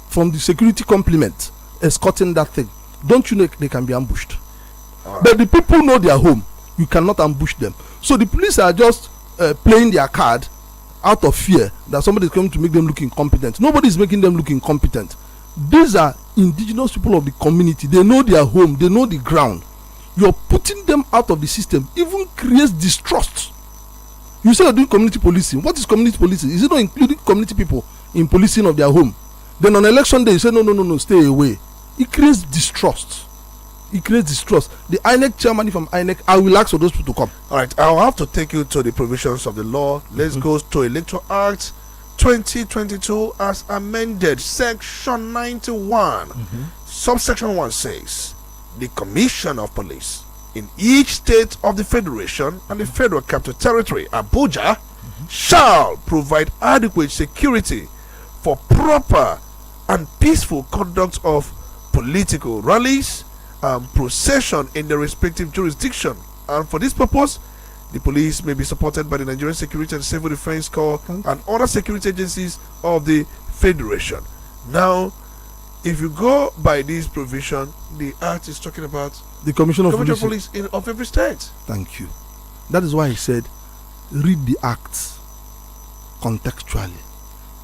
from the security complement escorting that thing, don't you know they can be ambushed? But the people know their home. You cannot ambush them. So the police are just playing their card out of fear that somebody is coming to make them look incompetent. Nobody is making them look incompetent. These are indigenous people of the community. They know their home. They know the ground. You're putting them out of the system. Even creates distrust. You say you're doing community policing. What is community policing? Is it not including community people in policing of their home? Then on election day, you say, no, stay away. It creates distrust. It creates distrust. The INEC chairman, if I'm INEC, I will ask for those people to come. All right, I'll have to take you to the provisions of the law. Let's go to Electoral Act 2022 as amended, Section 91. Subsection 1 says, the Commission of Police in each state of the Federation and the Federal Capital Territory, Abuja, shall provide adequate security for proper and peaceful conduct of political rallies and procession in the respective jurisdiction. And for this purpose, the police may be supported by the Nigerian Security and Civil Defense Corps and other security agencies of the Federation. Now, if you go by this provision, the Act is talking about The Commission of Police of every state. Thank you. That is why I said, read the Act contextually.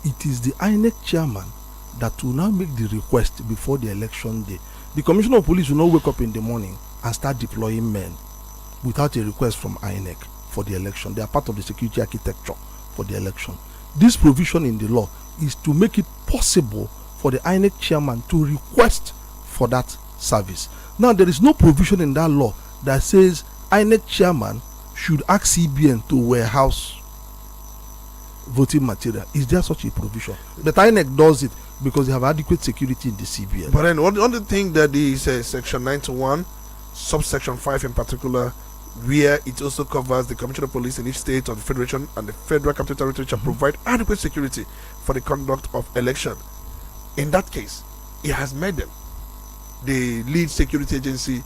It is the INEC chairman that will now make the request before the election day. The Commissioner of Police will not wake up in the morning and start deploying men without a request from INEC for the election. They are part of the security architecture for the election. This provision in the law is to make it possible for the INEC chairman to request for that service. Now, there is no provision in that law that says INEC chairman should ask CBN to warehouse voting material. Is there such a provision? But INEC does it because they have adequate security in the CBN. But then one of the things that is Section 91, subsection 5 in particular, where it also covers the Commissioner of Police in each state of the Federation and the Federal Capital Territory shall provide adequate security for the conduct of election. In that case, it has made them the lead security agency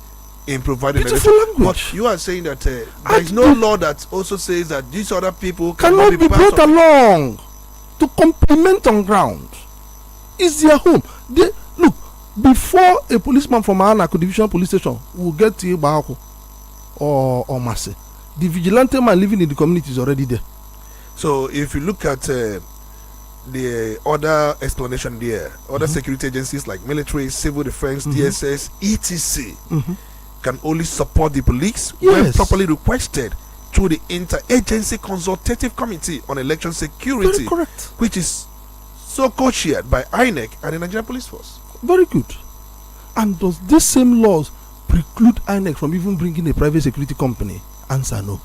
in providing Beautiful election. language. But you are saying that there is no law that also says that these other people cannot be part brought along to complement on ground. It's their home. They, look, before a policeman from Anako Division Police Station will get to Ibako or Mase, the vigilante man living in the community is already there. So if you look at the other explanation there, other security agencies like military, civil defense, DSS, etc. Can only support the police when properly requested through the Interagency Consultative Committee on Election Security, Very correct. which is so co-chaired by INEC and the Nigerian Police Force. Very good. And does these same laws preclude INEC from even bringing a private security company? Answer no.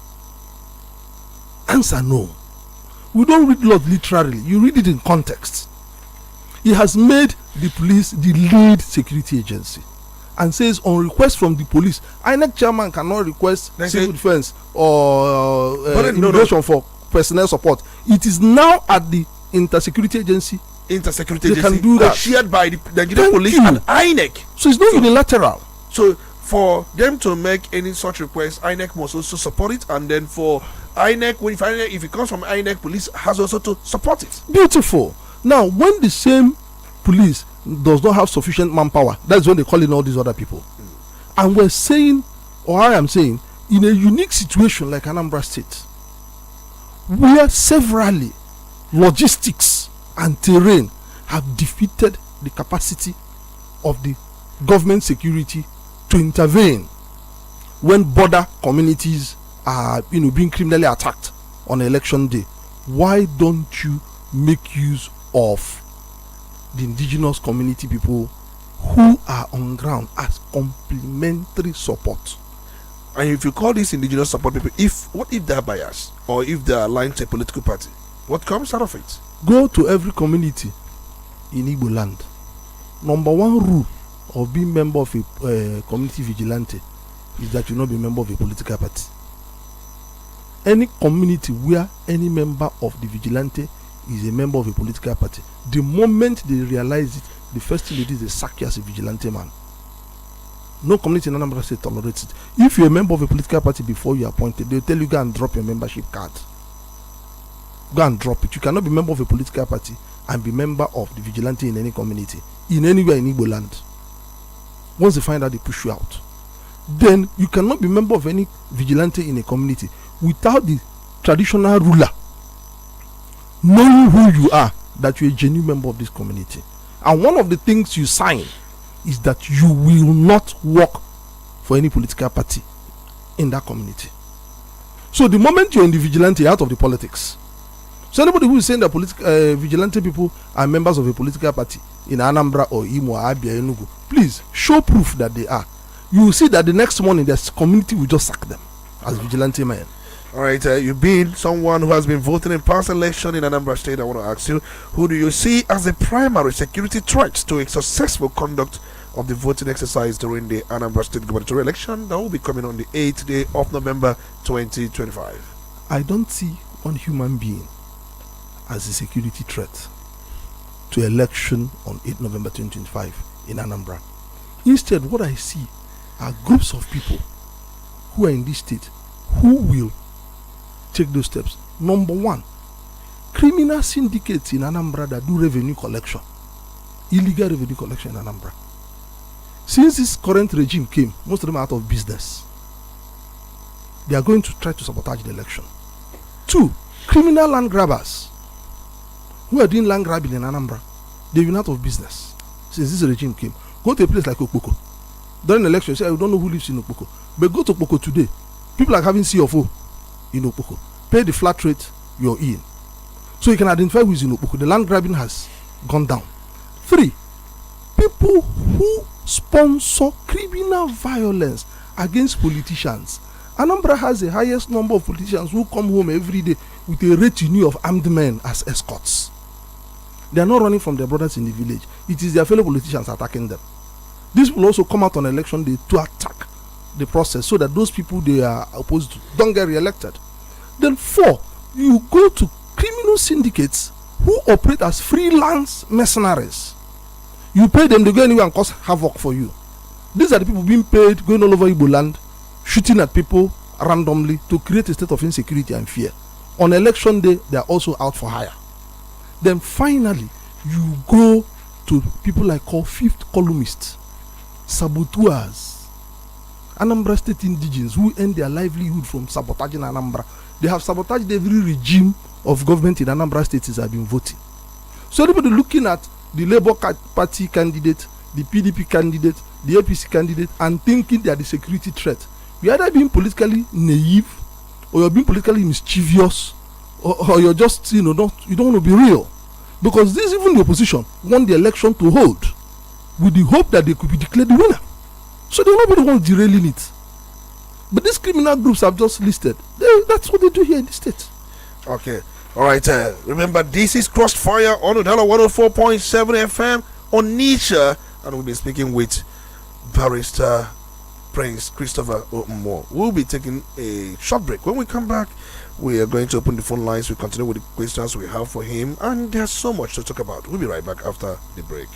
Answer no. We don't read laws literally. You read it in context. He has made the police the lead security agency and says on request from the police, INEC chairman cannot request civil defense or immigration for personnel support. It is now at the Intersecurity Agency. Intersecurity They can do that. shared by the Nigerian Police and INEC. So it's not unilateral. So for them to make any such request, INEC must also support it, and then for INEC, if it comes from INEC, police has also to support it. Beautiful. Now, when the same police does not have sufficient manpower, that's when they call in all these other people. And we're saying, or I am saying, in a unique situation like Anambra State, where severally logistics and terrain have defeated the capacity of the government security to intervene when border communities are being criminally attacked on election day. Why don't you make use of the indigenous community people who are on ground as complementary support? And if you call these indigenous support people, what if they're biased or if they're aligned to a political party? What comes out of it? Go to every community in Igbo land. Number one rule of being member of a community vigilante is that you not be member of a political party. Any community where any member of the vigilante is a member of a political party, the moment they realize it, the first thing they do is they sack you as a vigilante man. No community in Anambra State tolerates it. If you're a member of a political party before you're appointed, they'll tell you go and drop your membership card. Go and drop it. You cannot be member of a political party and be member of the vigilante in any community, in anywhere in Igbo land. Once they find out, they push you out. Then you cannot be member of any vigilante in a community without the traditional ruler knowing who you are, that you're a genuine member of this community. And one of the things you sign is that you will not work for any political party in that community. So the moment you're in the vigilante, you're out of the politics. So anybody who is saying that vigilante people are members of a political party in Anambra or Imo or Abia, Enugu, please show proof that they are. you will see that the next morning the community will just sack them as vigilante men. All right, you've been someone who has been voting in past election in Anambra State. I want to ask you, who do you see as the primary security threat to a successful conduct of the voting exercise during the Anambra State gubernatorial election that will be coming on the 8th day of November 2025? I don't see one human being as a security threat to election on 8 November 2025 in Anambra. Instead, what I see are groups of people who are in this state who will take those steps. Number one, criminal syndicates in Anambra that do revenue collection, illegal revenue collection in Anambra. Since this current regime came, most of them are out of business. They are going to try to sabotage the election. Two, criminal land grabbers who are doing land grabbing in Anambra. They've been out of business since this regime came. Go to a place like Okpoko. During the election, you say, I don't know who lives in Okpoko. But go to Okpoko today. People are having CFO in Okpoko. Pay the flat rate you're in. So you can identify who is in Okpoko. The land grabbing has gone down. Three, people who sponsor criminal violence against politicians. Anambra has the highest number of politicians who come home every day with a retinue of armed men as escorts. They are not running from their brothers in the village. It is their fellow politicians attacking them. This will also come out on election day to attack the process so that those people they are opposed to don't get re-elected. Then four, you go to criminal syndicates who operate as freelance mercenaries. You pay them, they go anywhere and cause havoc for you. These are the people being paid, going all over Igbo land, shooting at people randomly to create a state of insecurity and fear. On election day, they are also out for hire. Then finally, you go to people like called fifth columnists, saboteurs, Anambra State indigenes who earn their livelihood from sabotaging Anambra. They have sabotaged every regime of government in Anambra State since I've been voting. So everybody looking at the Labour Party candidate, the PDP candidate, the APC candidate, and thinking they are the security threat. You're either being politically naive, or you're being politically mischievous, or you're just, you don't want to be real. Because this, even the opposition won the election to hold with the hope that they could be declared the winner. So they're not be the ones derailing it. But these criminal groups I've just listed, that's what they do here in the state. Okay. All right. Remember, this is Crossfire on Udala 104.7 FM Onitsha, and we'll be speaking with Barrister Prince Christopher Omo. We'll be taking a short break. When we come back, we are going to open the phone lines. We continue with the questions we have for him, and there's so much to talk about. We'll be right back after the break.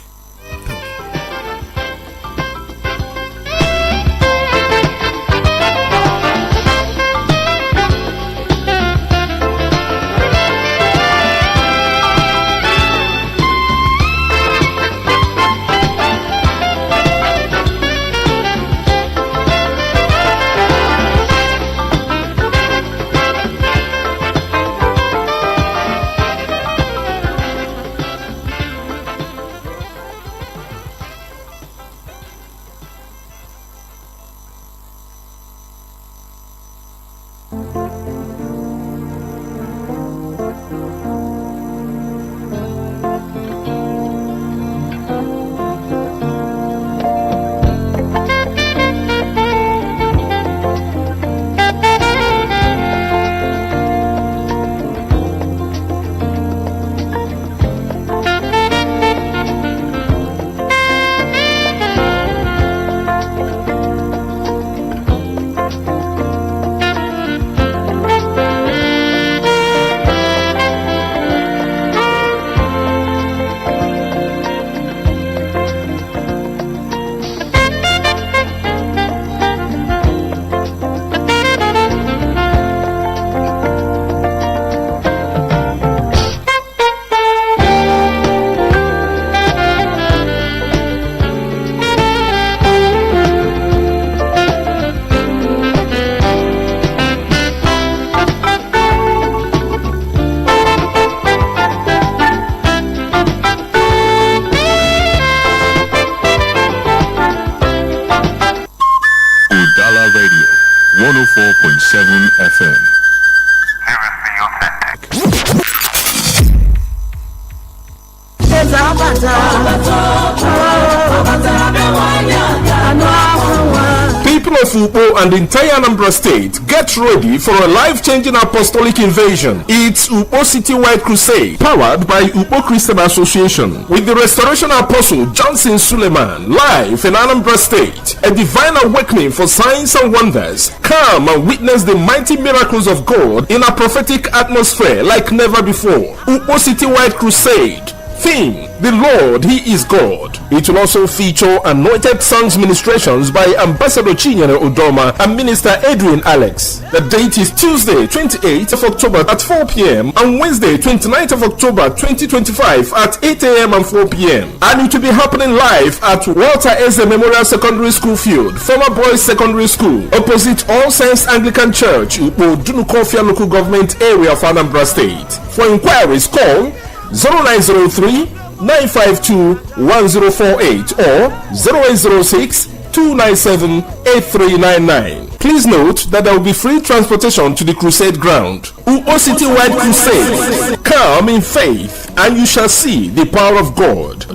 of Upo and the entire Anambra State, get ready for a life-changing apostolic invasion. It's Upo Citywide Crusade, powered by Upo Christian Association, with the Restoration Apostle Johnson Suleiman, live in Anambra State. A divine awakening for signs and wonders. Come and witness the mighty miracles of God in a prophetic atmosphere like never before. Upo Citywide Crusade. Theme: the Lord, He is God. It will also feature anointed songs ministrations by Ambassador Chinyere Udoma and Minister Adrian Alex. The date is Tuesday, 28th of October at 4 p.m. and Wednesday, 29th of October 2025 at 8 a.m. and 4 p.m. And it will be happening live at Walter Eze Memorial Secondary School Field, former Boys Secondary School, opposite All Saints Anglican Church, Upo Dunukofia Local Government Area of Anambra State. For inquiries, call 0903 952 1048 or 0806 297 8399. Please note that there will be free transportation to the crusade ground. Upo Citywide Crusade. Come in faith and you shall see the power of God.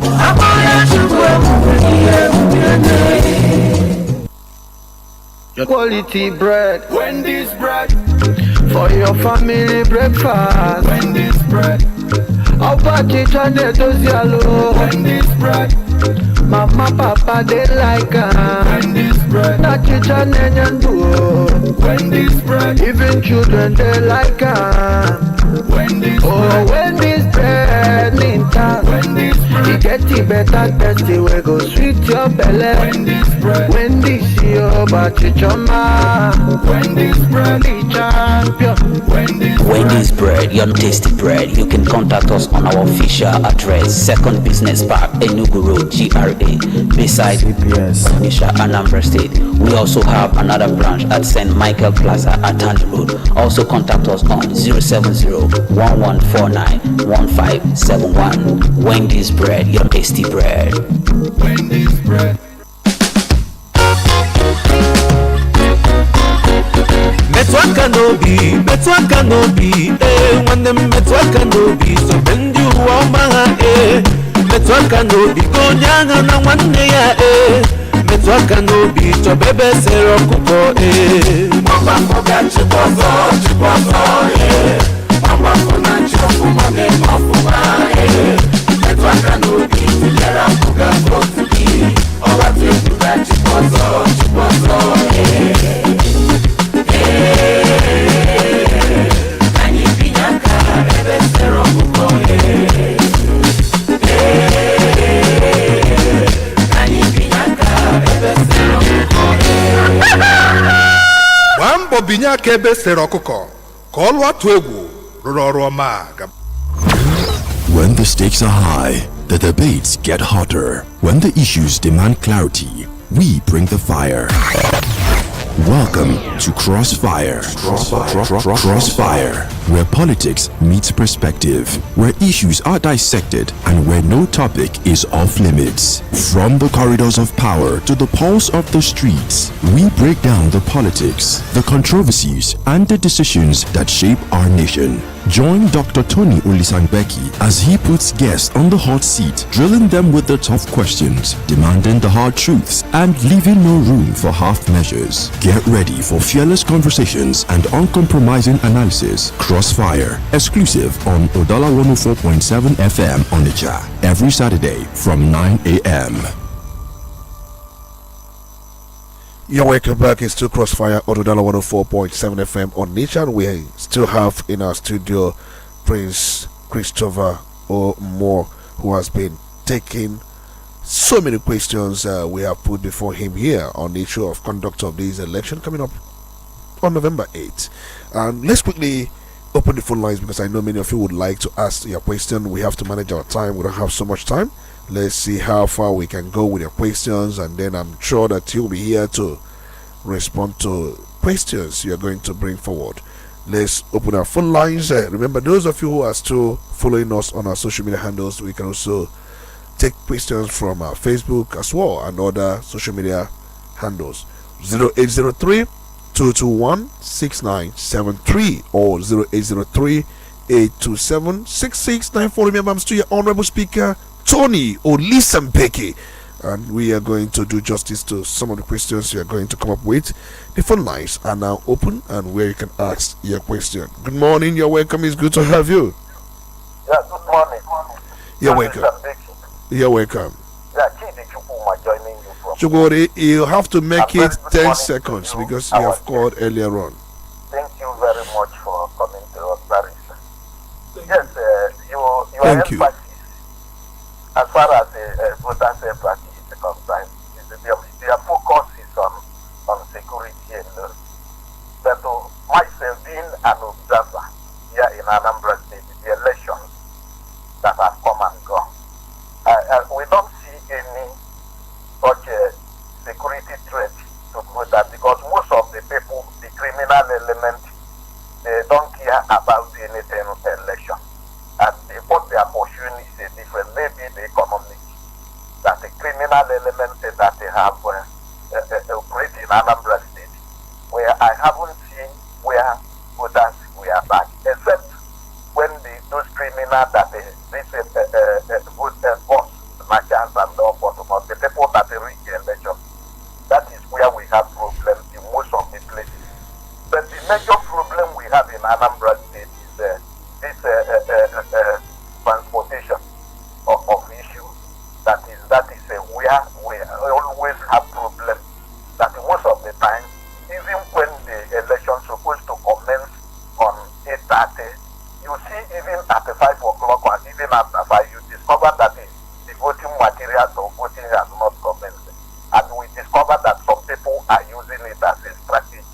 Quality bread, Wendy's bread, for your family breakfast. Wendy's bread. How about it on the yellow? Wendy's bread. Mama, papa, they like Wendy's bread. Not kitchen and do. Wendy's bread. Even children, they like Wendy's bread. Wendy's bread, Ninta. Wendy's bread. You get it better, tasty, we go sweet your belly. Wendy's bread. Wendy's your bachichoma. Wendy's bread, the champion. Wendy's bread, your tasty bread. You can contact us on our official address, Second Business Park, Enugu Road, GRA, beside CPS, Onitsha, Anambra State. We also have another branch at St. Michael Plaza at Tandy Road. Also contact us on 070-1149-1571. Wendy's bread, your tasty bread. Wendy's bread. Metwaka no be, when them metwaka no be, so bend you wama, metwaka no be, go nyanga na one ya, metwaka no be, to bebe sero kuko, mama foga chipozo, mama fona chokuma ne mafuma, metwaka no be, yara foga kotuki, owa tu ga chipozo, Wambo binya kebe serokoko. Kolwa twegu. Roroma. When the stakes are high, the debates get hotter. When the issues demand clarity, we bring the fire. Welcome to Crossfire. Crossfire, where politics meets perspective, where issues are dissected, and where no topic is off limits. From the corridors of power to the pulse of the streets, we break down the politics, the controversies, and the decisions that shape our nation. Join Dr. Tony Olisa Mbeki as he puts guests on the hot seat, drilling them with the tough questions, demanding the hard truths, and leaving no room for half measures. Get ready for fearless conversations and uncompromising analysis. Crossfire, exclusive on Udala 104.7 FM Onitsha, every Saturday from 9 a.m. You're welcome back. It's still Crossfire on Udala 104.7 FM on Onitsha. We still have in our studio Prince Christopher Moore, who has been taking so many questions we have put before him here on the issue of conduct of this election coming up on November 8th. And let's quickly open the phone lines because I know many of you would like to ask your question. We have to manage our time. We don't have so much time. Let's see how far we can go with your questions, and then I'm sure that you'll be here to respond to questions you're going to bring forward. Let's open our phone lines. Remember, those of you who are still following us on our social media handles, we can also take questions from our Facebook as well and other social media handles. 0803 221 6973 or 0803 827 6694. Remember, I'm still your honorable speaker, Tony Olisa Mbeki. and we are going to do justice to some of the questions you are going to come up with. The phone lines are now open, and where you can ask your question. Good morning, you're welcome. It's good to have you. Yeah, good morning. You're welcome. You're welcome. Yeah, Chidi Chukuma joining you from. Chugori, you have to make it 10 morning seconds to you. because you have called earlier on. Thank you very much for coming to us, Barrister. Yes, your Thank you. emphasis, as far as voters' empathy is concerned, their focus is on security alone. But myself being an observer here in Anambra State, the elections that have come and gone, we don't see any such security threat to voters because most of the people, the criminal element, they don't care about anything election. And what they are pursuing is a different, maybe the economic, that the criminal element that they have operate in Anambra State, where I haven't seen where voters were back, except when those criminals that they vote boss, merchants and all, but the people that they reach the election, that is where we have problems in most of the places. But the major problem we have in Anambra State is this transportation of issues. That is where we always have problems. That most of the time, even when the election is supposed to commence on 8:30, you see even at 5 o'clock or even after 5, you discover that the voting materials or voting has not commenced. And we discover that some people are using it as a strategy,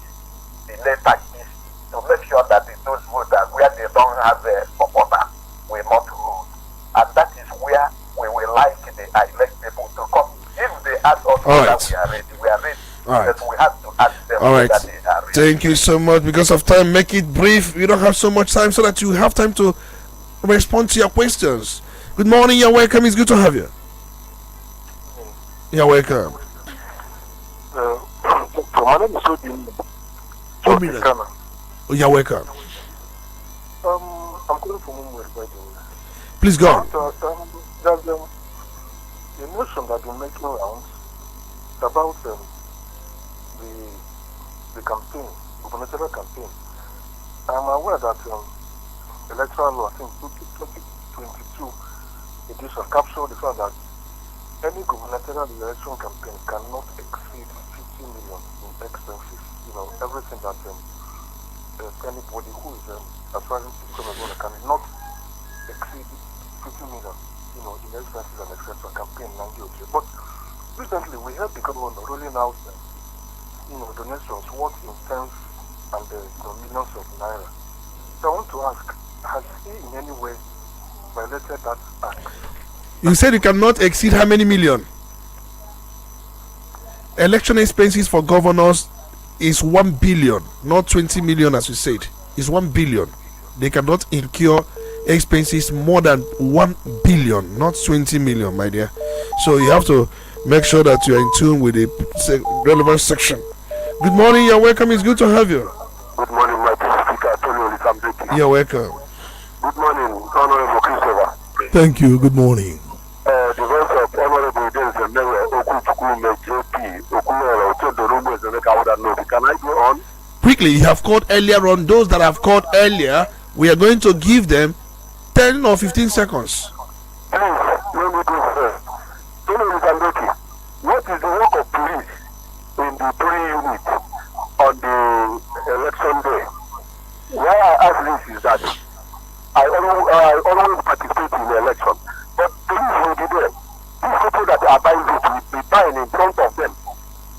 delay tactics, to make sure that those voters where they don't have a supporter will not vote. And that is where we will like the elect people to come. If they ask us that we are ready. All right. But we have to ask them All right. that they are ready. Thank you so much. Because of time, make it brief. We don't have so much time so that you have time to respond to your questions. Good morning, you're welcome. It's good to have you. You're welcome. My name is Odin. You're welcome. I'm calling from Mumbai, by the way. Please go on. There's a notion that we're making rounds about the campaign, gubernatorial campaign. I'm aware that electoral law, I think 2022 edition captured the fact that any gubernatorial election campaign cannot exceed 50 million in expenses. You know, everything that anybody who is aspiring to become a governor cannot exceed 50 million, you know, in expenses and etc. campaign in Nigeria. But recently we heard the government rolling out, you know, donations worth in tens and millions of naira. So I want to ask, has he in any way violated that act? You said you cannot exceed how many million? Election expenses for governors is 1 billion, not 20 million as you said. It's 1 billion. They cannot incur expenses more than 1 billion, not 20 million, my dear. So you have to make sure that you are in tune with the relevant section. Good morning, you're welcome. It's good to have you. Good morning, my speaker, Olisa Mbeki. You're welcome. Good morning, Honorable Christopher. Thank you. Good morning. The voice of Honorable Denzel Okuchukume JP Okumero Otodorumu Ezeneka. Can I go on? Quickly, you have called earlier on. Those that have called earlier, we are going to give them 10 or 15 seconds. Please, let me go first. Olisa Mbeki, what is the work of police in the pre-unit on the election day? Why I ask this is that I always participate in the election, but police will be there. These people that are buying votes will be buying in front of them.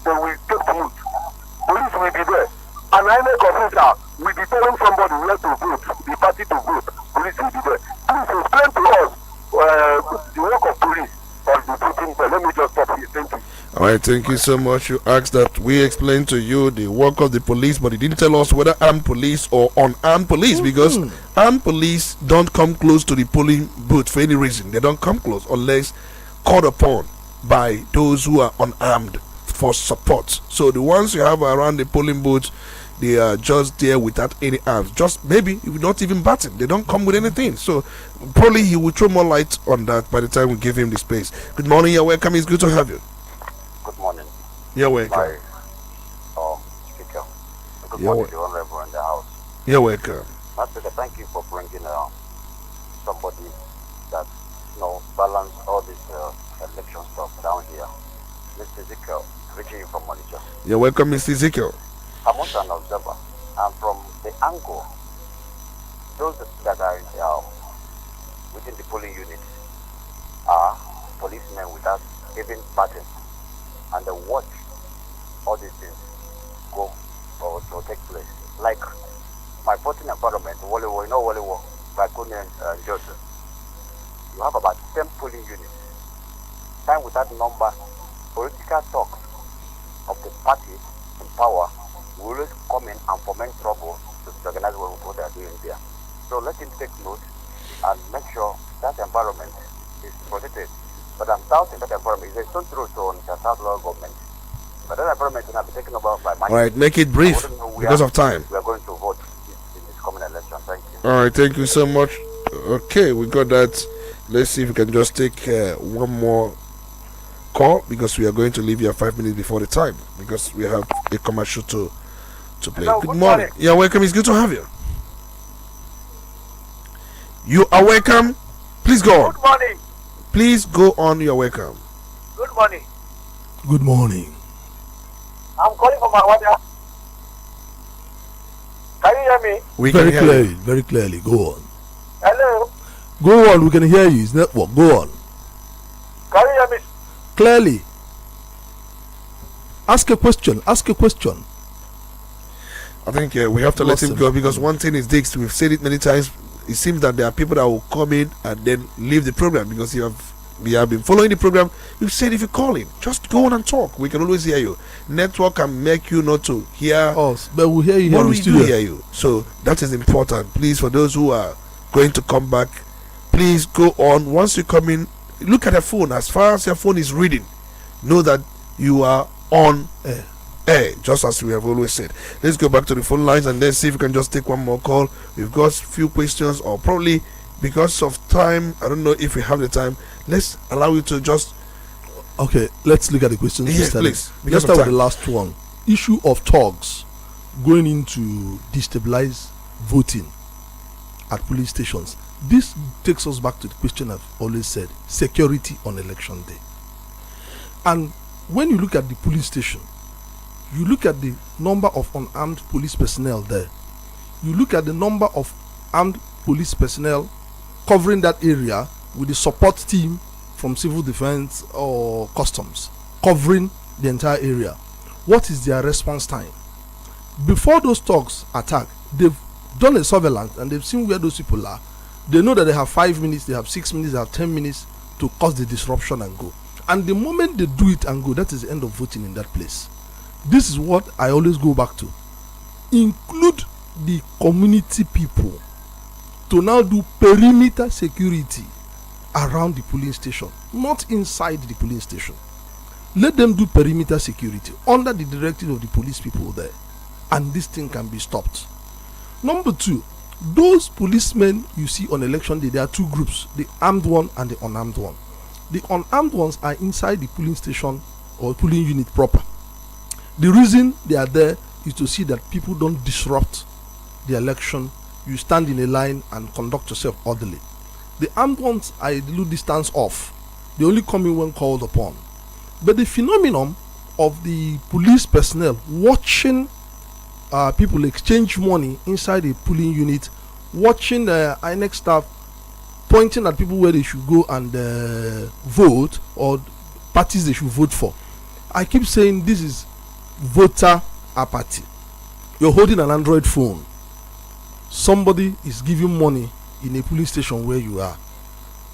They will take vote. Police will be there. An INEC officer will be telling somebody where to vote, the party to vote. Police will be there. Please explain to us the work of police on the voting day. Let me just stop here. Thank you. All right, thank you so much. You asked that we explain to you the work of the police, but you didn't tell us whether armed police or unarmed police, because armed police don't come close to the polling booth for any reason. They don't come close unless called upon by those who are unarmed for support. So the ones you have around the polling booth, they are just there without any arms. Just maybe not even batting. They don't come with anything. So probably he will throw more light on that by the time we give him the space. Good morning, you're welcome. It's good to have you. Good morning. You're welcome. Hi, speaker. Good morning to the honorable in the house. You're welcome. Master, thank you for bringing somebody that balance all this election stuff down here. Mr. Ezekiel, reaching you from Onitsha. You're welcome, Mr. Ezekiel. I'm also an observer, and from the angle, those that are within the polling unit are policemen without even buttons, and they watch all these things go or to take place. Like my voting environment, Walewo, Bakuni and Joseph. You have about 10 polling units. Time without number, political talk of the party in power will always come in and foment trouble to organize what they are doing there. So let him take note and make sure that environment is protected. But I'm doubting that environment. There's no truth on the South Local government. But that environment will not be taken over by money. All right, make it brief because of time. We are going to vote in this coming election. Thank you. All right, thank you so much. Okay, we got that. Let's see if we can just take one more call because we are going to leave here 5 minutes before the time because we have a commercial to play. Hello, good morning. You're welcome. It's good to have you. You are welcome. Please go on. Good morning. Please go on. You're welcome. Good morning. Good morning. I'm calling from my water. Can you hear me? We Very can hear clearly, you. very clearly. Go on. Hello. Go on. We can hear you. It's network. Go on. Can you hear me? Clearly. Ask a question. Ask a question. I think we have to let him go because one thing is this: we've said it many times. It seems that there are people that will come in and then leave the program because we have been following the program. We've said if you call in, just go on and talk. We can always hear you. Network can make you not to hear us, but we hear you. But we do hear you. So that is important. Please, for those who are going to come back, please go on. Once you come in, look at your phone. As far as your phone is reading, know that you are on air, just as we have always said. Let's go back to the phone lines and then see if we can just take one more call. We've got a few questions, or probably because of time, I don't know if we have the time. Let's allow you to just. Okay, let's look at the questions. Yes, please. Let's start with the last one. Issue of thugs going in to destabilize voting at police stations. This takes us back to the question I've always said: security on election day. And when you look at the police station, you look at the number of unarmed police personnel there. You look at the number of armed police personnel covering that area with the support team from civil defense or customs covering the entire area. What is their response time? Before those thugs attack, they've done a surveillance and they've seen where those people are. They know that they have 5 minutes, they have 6 minutes, they have 10 minutes to cause the disruption and go. And the moment they do it and go, that is the end of voting in that place. This is what I always go back to. Include the community people to now do perimeter security around the polling station, not inside the polling station. Let them do perimeter security under the directive of the police people there, and this thing can be stopped. Number two, those policemen you see on election day, there are two groups: the armed one and the unarmed one. The unarmed ones are inside the polling station or polling unit proper. The reason they are there is to see that people don't disrupt the election. You stand in a line and conduct yourself orderly. The armed ones are a little distance off. They only come in when called upon. But the phenomenon of the police personnel watching people exchange money inside a polling unit, watching the INEC staff pointing at people where they should go and vote, or parties they should vote for. I keep saying this is voter apathy. You're holding an Android phone. Somebody is giving money in a police station where you are.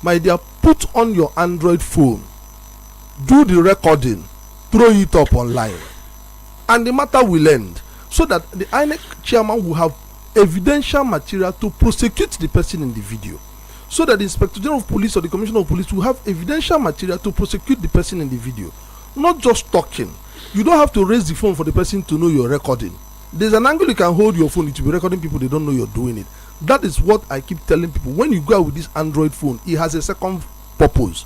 My dear, put on your Android phone, do the recording, throw it up online, and the matter will end, so that the INEC chairman will have evidential material to prosecute the person in the video, so that the Inspector General of Police or the Commissioner of Police will have evidential material to prosecute the person in the video. Not just talking. You don't have to raise the phone for the person to know you're recording. There's an angle you can hold your phone, it will be recording people, they don't know you're doing it. That is what I keep telling people. When you go out with this Android phone, it has a second purpose.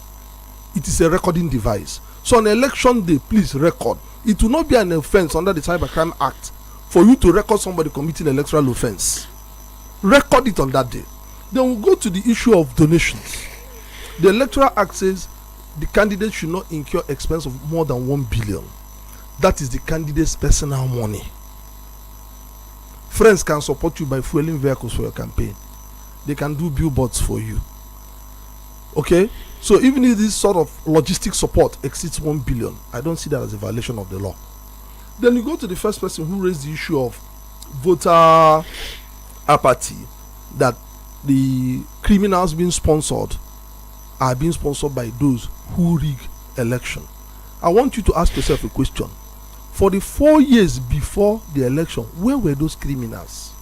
It is a recording device. So on election day, please record. It will not be an offense under the Cybercrime Act for you to record somebody committing electoral offense. Record it on that day. Then we'll go to the issue of donations. The Electoral Act says the candidate should not incur expense of more than 1 billion. That is the candidate's personal money. Friends can support you by fueling vehicles for your campaign. They can do billboards for you. Okay? So even if this sort of logistic support exceeds 1 billion, I don't see that as a violation of the law. Then you go to the first person who raised the issue of voter apathy, that the criminals being sponsored are being sponsored by those who rig election. I want you to ask yourself a question. For the 4 years before the election, where were those criminals?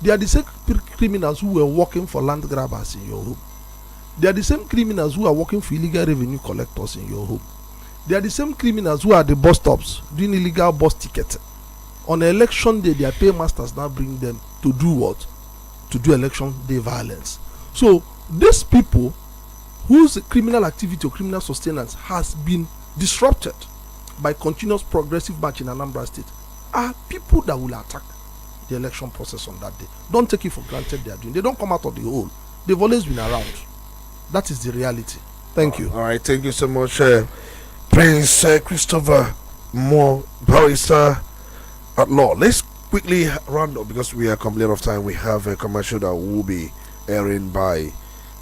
They are the same criminals who were working for land grabbers in your home. They are the same criminals who are working for illegal revenue collectors in your home. They are the same criminals who are at the bus stops doing illegal bus ticketing. On election day, their paymasters now bring them to do what? To do election day violence. So these people whose criminal activity or criminal sustenance has been disrupted by continuous progressive march in Anambra State are people that will attack the election process on that day. Don't take it for granted they are doing. They don't come out of the hole. They've always been around. That is the reality. Thank you. All right, thank you so much, Prince Christopher Moore, barrister at law. Let's quickly round up because we are completely out of time. We have a commercial that will be airing by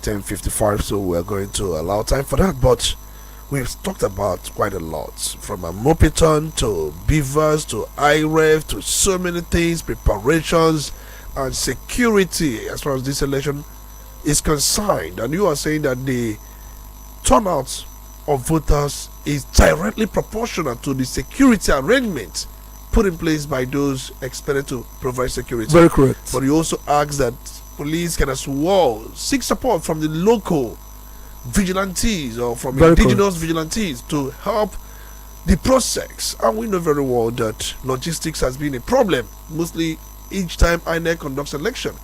10:55, so we're going to allow time for that. But we've talked about quite a lot, from a Mopiton to beavers to IREF to so many things, preparations and security as far as this election is concerned. And you are saying that the turnout of voters is directly proportional to the security arrangements put in place by those expected to provide security. Very correct. But you also ask that police can as well seek support from the local vigilantes or from indigenous vigilantes to help the process. And we know very well that logistics has been a problem, mostly each time INEC conducts election.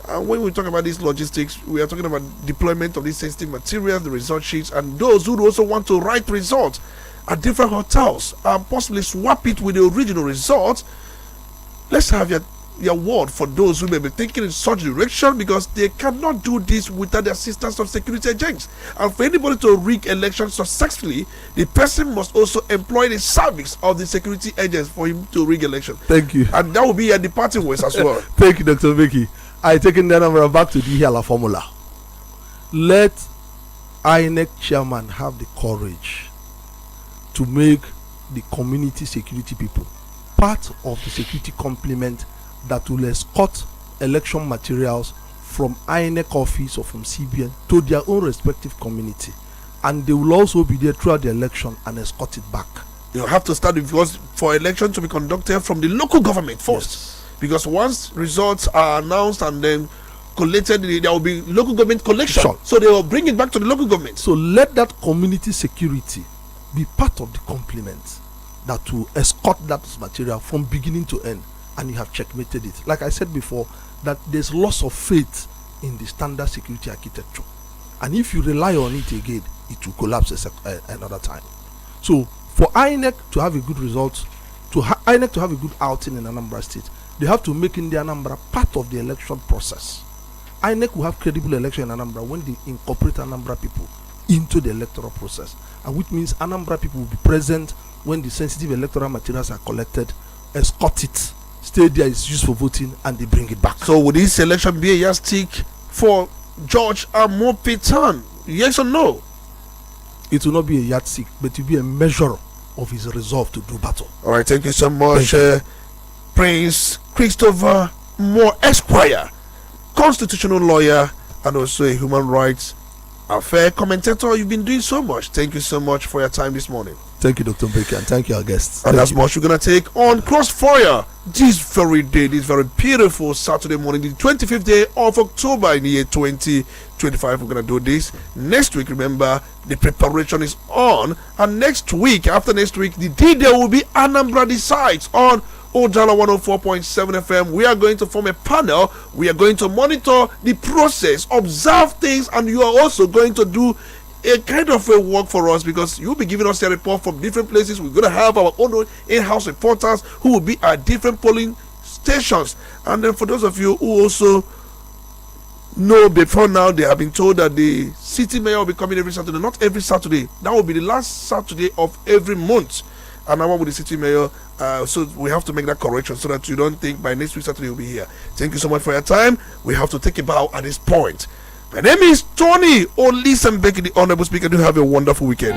And when we talk about these logistics, we are talking about deployment of these sensitive materials, the result sheets, and those who also want to write results at different hotels and possibly swap it with the original result. Let's have your word for those who may be thinking in such direction, because they cannot do this without the assistance of security agents. And for anybody to rig elections successfully, the person must also employ the service of the security agents for him to rig election. Thank you. And that will be a departing ways as well. Thank you, Dr. Mbeki. I taken that number back to the Hiala formula. Let INEC chairman have the courage to make the community security people part of the security complement that will escort election materials from INEC office or from CBN to their own respective community, and they will also be there throughout the election and escort it back. You have to start with, because for election to be conducted from the local government first. Yes. Because once results are announced and then collated, there will be local government collection. Sure. So they will bring it back to the local government. So let that community security be part of the complement that will escort that material from beginning to end, and you have checkmated it. Like I said before, that there's loss of faith in the standard security architecture, and if you rely on it again, it will collapse another time. So for INEC to have a good result, INEC to have a good outing in Anambra State, they have to make in the Anambra part of the election process. INEC will have credible election in Anambra when they incorporate Anambra people into the electoral process, and which means Anambra people will be present when the sensitive electoral materials are collected, escort it, stay there, it's used for voting, and they bring it back. So would this election be a yardstick for George Amopitan? Yes or no? It will not be a yardstick, but it will be a measure of his resolve to do battle. All right, thank you so much, Prince Christopher Moore, Esquire, constitutional lawyer and also a human rights affair commentator. You've been doing so much. Thank you so much for your time this morning. Thank you, Dr. Mbeki, and thank you, our guests. And that's much we're going to take on Crossfire this very day, this very beautiful Saturday morning, the 25th day of October in the year 2025. We're going to do this next week. Remember, the preparation is on. And next week, after next week, the D-Day will be Anambra Decides on Udala 104.7 FM. We are going to form a panel. We are going to monitor the process, observe things, and you are also going to do a kind of a work for us, because you'll be giving us a report from different places. We're going to have our own in-house reporters who will be at different polling stations. And then for those of you who also know, before now they have been told that the city mayor will be coming every Saturday. Not every Saturday. That will be the last Saturday of every month. And I'm with the city mayor, so we have to make that correction so that you don't think by next week Saturday you'll be here. Thank you so much for your time. We have to take a bow at this point. My name is Tony Olisa Mbeki, the Honorable Speaker. Do have a wonderful weekend.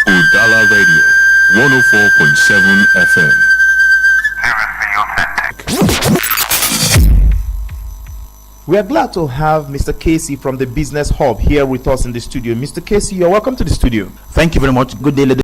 Udala Radio 104.7 FM. We are glad to have Mr. Casey from the Business Hub here with us in the studio. Mr. Casey, you're welcome to the studio. Thank you very much. Good day, ladies